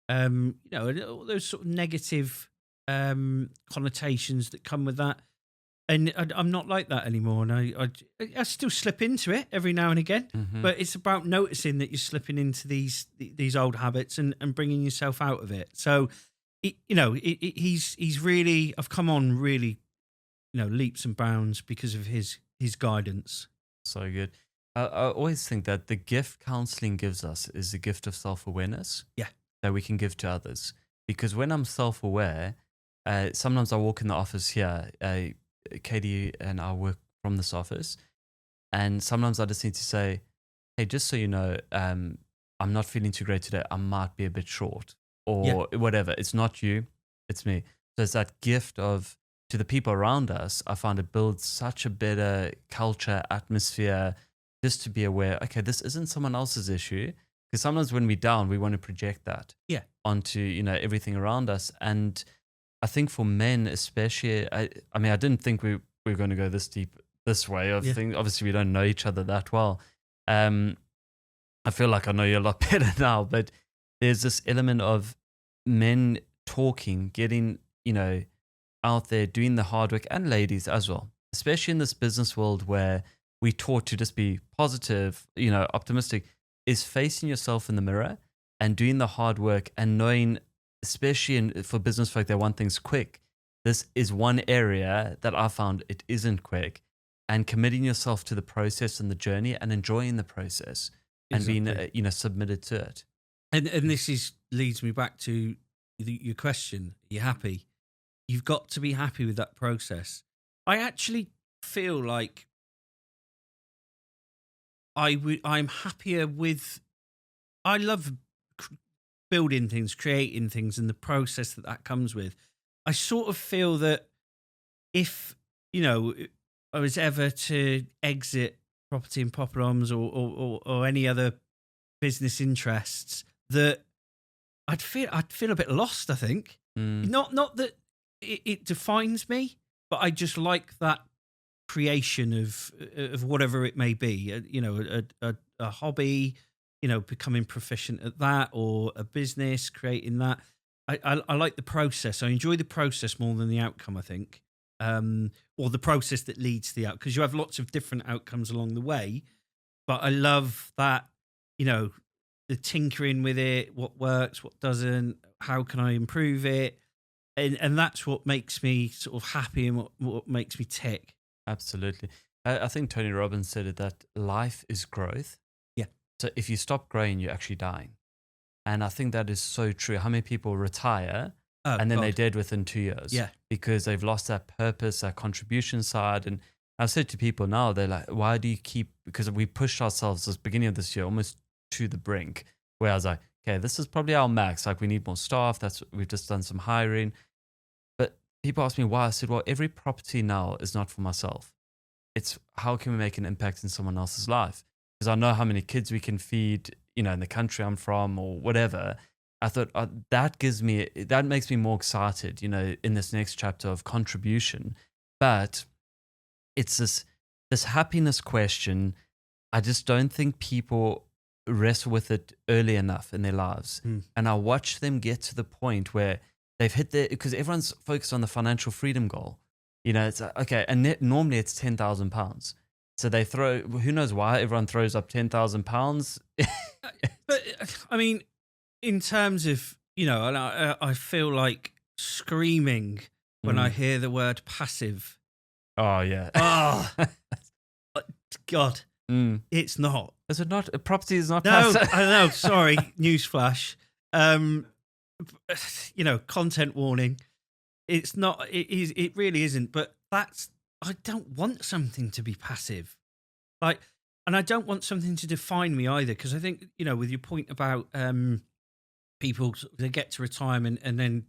All those sort of negative connotations that come with that. And I'm not like that anymore. And I still slip into it every now and again, but it's about noticing that you're slipping into these old habits and bringing yourself out of it. So, he's really, I've come on really, leaps and bounds because of his guidance. So good. I always think that the gift counseling gives us is the gift of self-awareness. Yeah. That we can give to others. Because when I'm self-aware, sometimes I walk in the office here, Katie and I work from this office, and sometimes I just need to say, hey, just so you know, I'm not feeling too great today. I might be a bit short or whatever. It's not you, it's me. So it's that gift of, to the people around us, I find it builds such a better culture, atmosphere, just to be aware, okay, this isn't someone else's issue. Because sometimes when we're down, we want to project that onto, everything around us. And I think for men especially, I didn't think we were going to go this deep this way. Obviously, we don't know each other that well. I feel like I know you a lot better now, but there's this element of men talking, getting, out there, doing the hard work, and ladies as well, especially in this business world where we taught to just be positive, optimistic, is facing yourself in the mirror and doing the hard work and knowing, especially for business folk that want things quick, this is one area that I found it isn't quick, and committing yourself to the process and the journey and enjoying the process and being, submitted to it. And this leads me back to your question. Are you happy? You've got to be happy with that process. I actually feel like I'm happier with. I love building things, creating things, and the process that comes with. I sort of feel that if I was ever to exit property and populations or any other business interests, that I'd feel a bit lost. I think not that it defines me, but I just like that creation of whatever it may be. A hobby, becoming proficient at that, or a business, creating that. I like the process. I enjoy the process more than the outcome, I think. Or the process that leads to the outcome, because you have lots of different outcomes along the way. But I love that, the tinkering with it, what works, what doesn't, how can I improve it? And that's what makes me sort of happy, and what makes me tick. Absolutely. I think Tony Robbins said it, that life is growth. Yeah. So if you stop growing, you're actually dying. And I think that is so true. How many people retire and then they're dead within 2 years? Yeah. Because they've lost that purpose, that contribution side. And I've said to people now, they're like, why do you keep, because we pushed ourselves this beginning of this year almost to the brink, where I was like, okay, this is probably our max. Like, we need more staff. We've just done some hiring. But people ask me why. I said, well, every property now is not for myself. It's how can we make an impact in someone else's life? Because I know how many kids we can feed, in the country I'm from or whatever. I thought that makes me more excited, in this next chapter of contribution. But it's this happiness question. I just don't think people wrestle with it early enough in their lives. And I watch them get to the point where they've hit because everyone's focused on the financial freedom goal. It's okay, and normally it's £10,000. So they throw, who knows why everyone throws up £10,000. But I mean, in terms of, and I feel like screaming when I hear the word passive. Oh, yeah. Oh, God. Mm. It's not. Is it not? Property is not No, passive. I know. Sorry, newsflash. Content warning. It's not. It is. It really isn't. But that's. I don't want something to be passive, like, and I don't want something to define me either. Because I think with your point about people, they get to retirement and then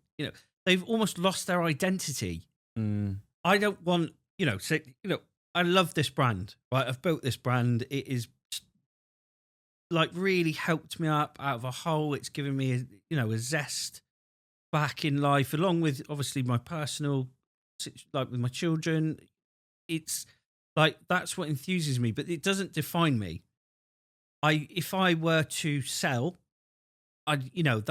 they've almost lost their identity. Mm. I don't want I love this brand, right? I've built this brand. It is like really helped me up out of a hole. It's given me a zest back in life, along with obviously my personal, like with my children. It's like that's what enthuses me, but it doesn't define me. If I were to sell, I'm not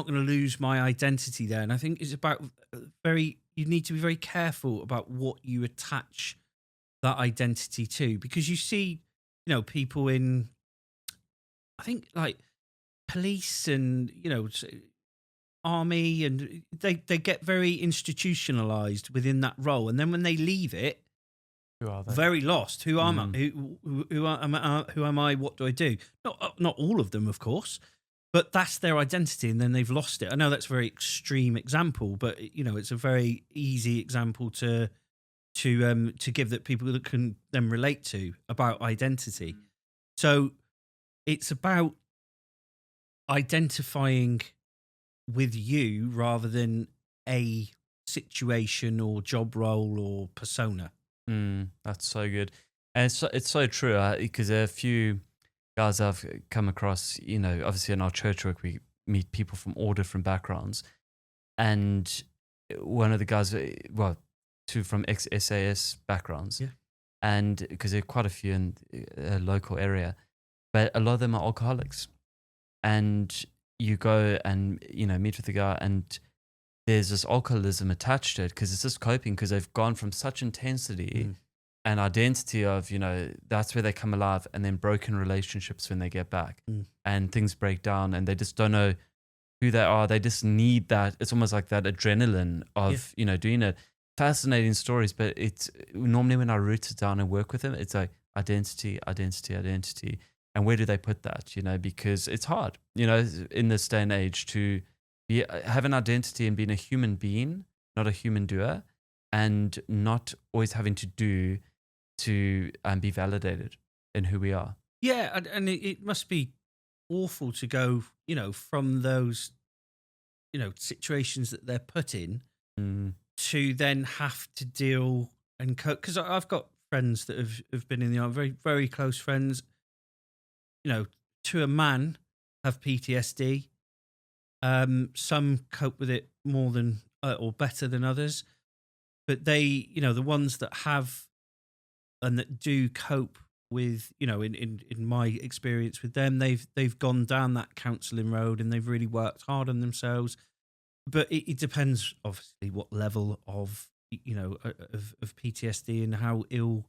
going to lose my identity there. And I think it's about you need to be very careful about what you attach that identity to, because you see, people in, I think, like police and, army, and they get very institutionalized within that role. And then when they leave it, Who are they? very lost. Who am I? Mm. Who am I? What do I do? Not all of them, of course, but that's their identity, and then they've lost it. I know that's a very extreme example, but it's a very easy example to give that people that can then relate to about identity. So it's about identifying with you rather than a situation or job role or persona. That's so good. And it's so true, because there are a few guys I've come across, obviously in our church work, we meet people from all different backgrounds. And one of the guys, two from ex-SAS backgrounds. Yeah. And because there are quite a few in a local area, but a lot of them are alcoholics. And you go and, meet with the guy, and there's this alcoholism attached to it because it's just coping, because they've gone from such intensity and identity of, that's where they come alive, and then broken relationships when they get back and things break down and they just don't know who they are. They just need that. It's almost like that adrenaline of, doing it. Fascinating stories, but it's normally when I root it down and work with them, it's like identity. And where do they put that? Because it's hard, in this day and age to have an identity and being a human being, not a human doer, and not always having to do to be validated in who we are. Yeah, and it must be awful to go, from those, situations that they're put in to then have to deal and cope. Because I've got friends that have been in the army, very, very close friends, to a man, have PTSD. Some cope with it more than or better than others, but they, the ones that have and that do cope with, in my experience with them, they've gone down that counselling road and they've really worked hard on themselves. But it depends, obviously, what level of of PTSD and how ill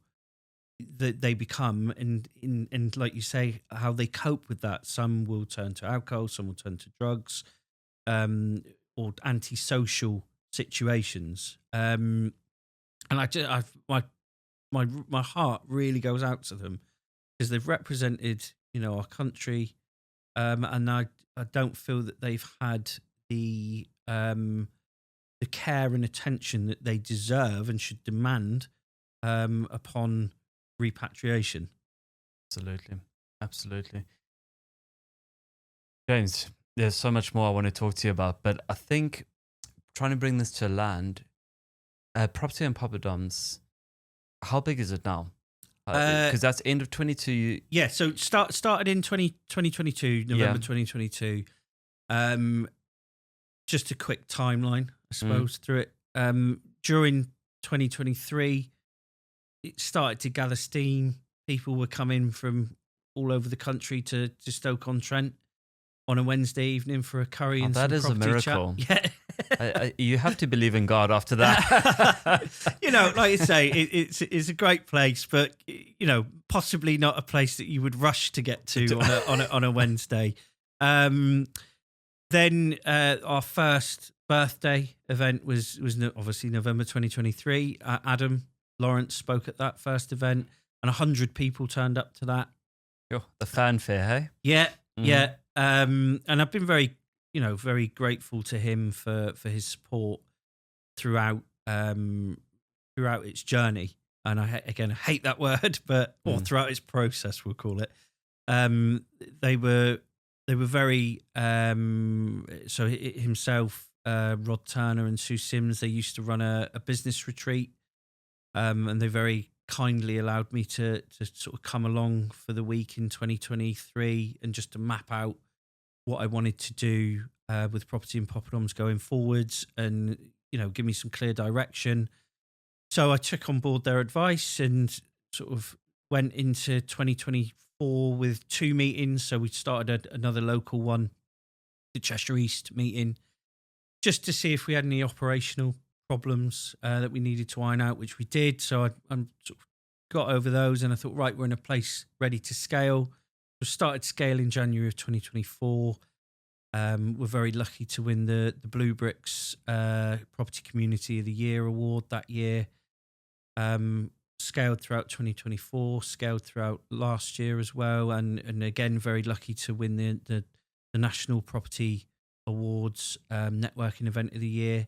that they become, and like you say, how they cope with that. Some will turn to alcohol, some will turn to drugs, or antisocial situations. And my heart really goes out to them because they've represented, our country, and I don't feel that they've had the care and attention that they deserve and should demand upon repatriation. Absolutely. James, there's so much more I want to talk to you about, but I think trying to bring this to land, property and poppadoms, how big is it now? Because that's end of 22. Yeah, so started in 2022, November 2022. Just a quick timeline, I suppose, through it. During 2023, it started to gather steam. People were coming from all over the country to Stoke-on-Trent on a Wednesday evening for a curry and that some is a miracle. Chat. Yeah. You have to believe in God after that. Like you say, it's a great place, but possibly not a place that you would rush to get to on a Wednesday. Then our first birthday event was obviously November 2023. Adam Lawrence spoke at that first event. and 100 people turned up to that. Yo, the fanfare, hey? Yeah, Mm. yeah. And I've been very, very grateful to him for his support throughout throughout its journey. And again, I hate that word, but or Mm. throughout its process, we'll call it. Um, they were very so himself, Rod Turner and Sue Sims. They used to run a business retreat, and they very kindly allowed me to sort of come along for the week in 2023 and just to map out what I wanted to do with property and poppadoms going forwards, and give me some clear direction. So I took on board their advice and sort of went into 2024 with 2 meetings. So we started another local one, the Cheshire East meeting, just to see if we had any operational problems that we needed to iron out, which we did. So I sort of got over those, and I thought, right, we're in a place ready to scale. We started scaling in January of 2024. We're very lucky to win the Blue Bricks Property Community of the Year award that year. Scaled throughout 2024, scaled throughout last year as well, and again very lucky to win the National Property Awards Networking Event of the Year.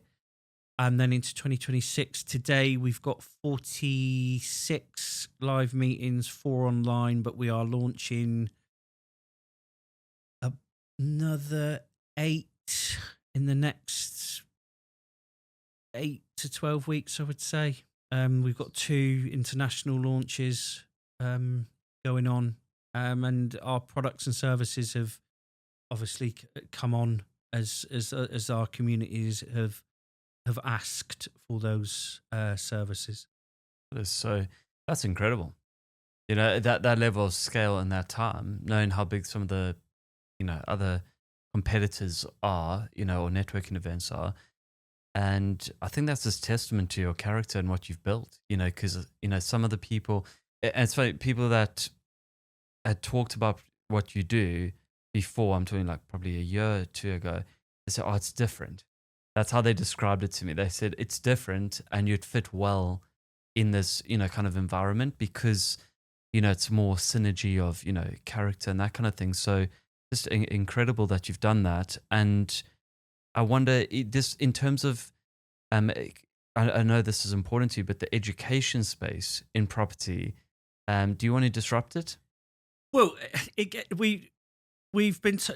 And then into 2026, today we've got 46 live meetings, 4 online, but we are launching another 8 in the next 8 to 12 weeks, I would say. We've got 2 international launches going on, and our products and services have obviously come on as our communities have asked for those services. That's incredible. That level of scale and that time, knowing how big some of the other competitors are, or networking events are. And I think that's just testament to your character and what you've built, because, some of the people, and it's funny, people that had talked about what you do before, I'm talking like probably a year or 2 ago, they said, oh, it's different. That's how they described it to me. They said, it's different and you'd fit well in this, kind of environment because, it's more synergy of, character and that kind of thing. So just incredible that you've done that. And I wonder, this in terms of, I know this is important to you, but the education space in property, do you want to disrupt it? Well, we've been so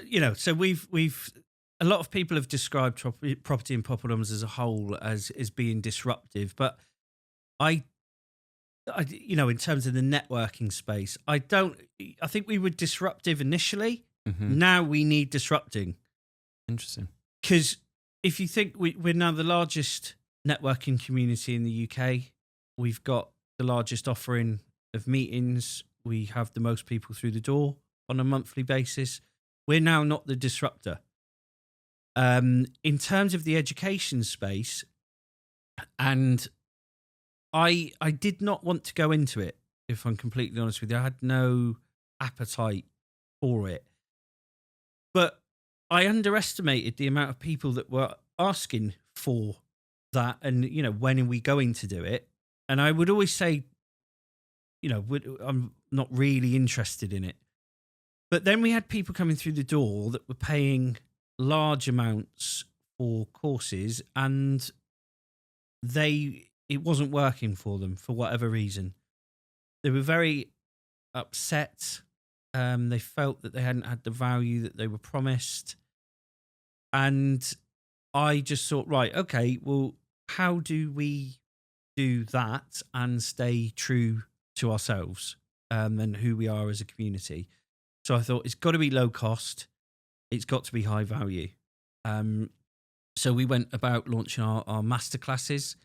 we've a lot of people have described property and poppadoms as a whole as being disruptive, but I in terms of the networking space, I think we were disruptive initially. Mm-hmm. Now we need disrupting. Interesting. Because if you think we're now the largest networking community in the UK, we've got the largest offering of meetings. We have the most people through the door on a monthly basis. We're now not the disruptor. In terms of the education space, and I did not want to go into it, if I'm completely honest with you. I had no appetite for it. But I underestimated the amount of people that were asking for that, and when are we going to do it? And I would always say, I'm not really interested in it. But then we had people coming through the door that were paying large amounts for courses, and it wasn't working for them for whatever reason. They were very upset. They felt that they hadn't had the value that they were promised. And I just thought, right, okay, well, how do we do that and stay true to ourselves and who we are as a community? So I thought it's got to be low cost. It's got to be high value. So we went about launching our masterclasses,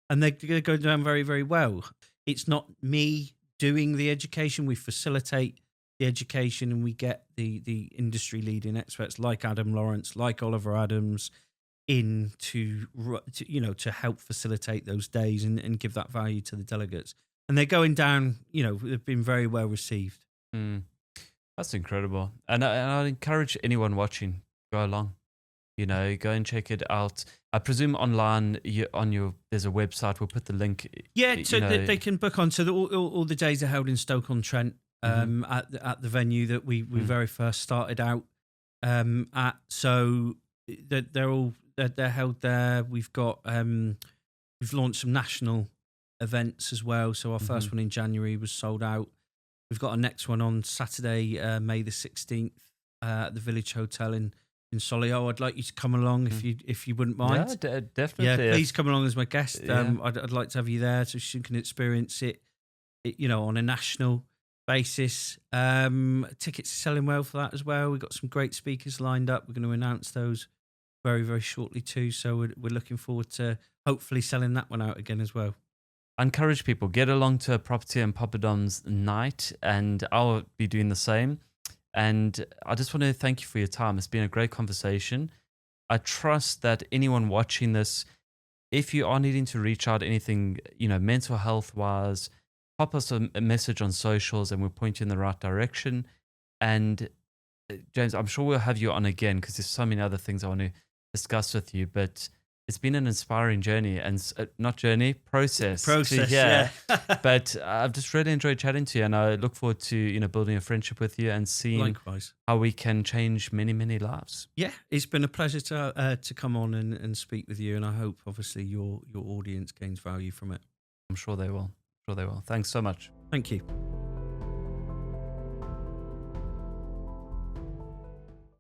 and they're going to go down very, very well. It's not me doing the education. We facilitate the education, and we get the industry leading experts like Adam Lawrence, like Oliver Adams, in to help facilitate those days and give that value to the delegates. And they're going down. They've been very well received. That's incredible, and I'd encourage anyone watching, go along. Go and check it out. I presume online there's a website. We'll put the link. Yeah, so they can book on. So all the days are held in Stoke-on-Trent, at the venue that we very first started out at. So they're held there. We've got we've launched some national events as well. So our first one in January was sold out. We've got our next one on Saturday, May the 16th, at the Village Hotel in Solihull. I'd like you to come along if you wouldn't mind. Yeah, definitely. Yeah, please come along as my guest. I'd like to have you there so you can experience it, on a national basis. Tickets are selling well for that as well. We've got some great speakers lined up. We're going to announce those very, very shortly too. So we're looking forward to hopefully selling that one out again as well. I encourage people, get along to a property and poppadoms night, and I'll be doing the same. And I just want to thank you for your time. It's been a great conversation. I trust that anyone watching this, if you are needing to reach out anything, mental health wise, pop us a message on socials and we'll point you in the right direction. And James, I'm sure we'll have you on again because there's so many other things I want to discuss with you, but it's been an inspiring journey process. Yeah. But I've just really enjoyed chatting to you, and I look forward to building a friendship with you and seeing Likewise. how we can change many, many lives. Yeah, it's been a pleasure to come on and speak with you, and I hope obviously your audience gains value from it. I'm sure they will. Thanks so much. Thank you.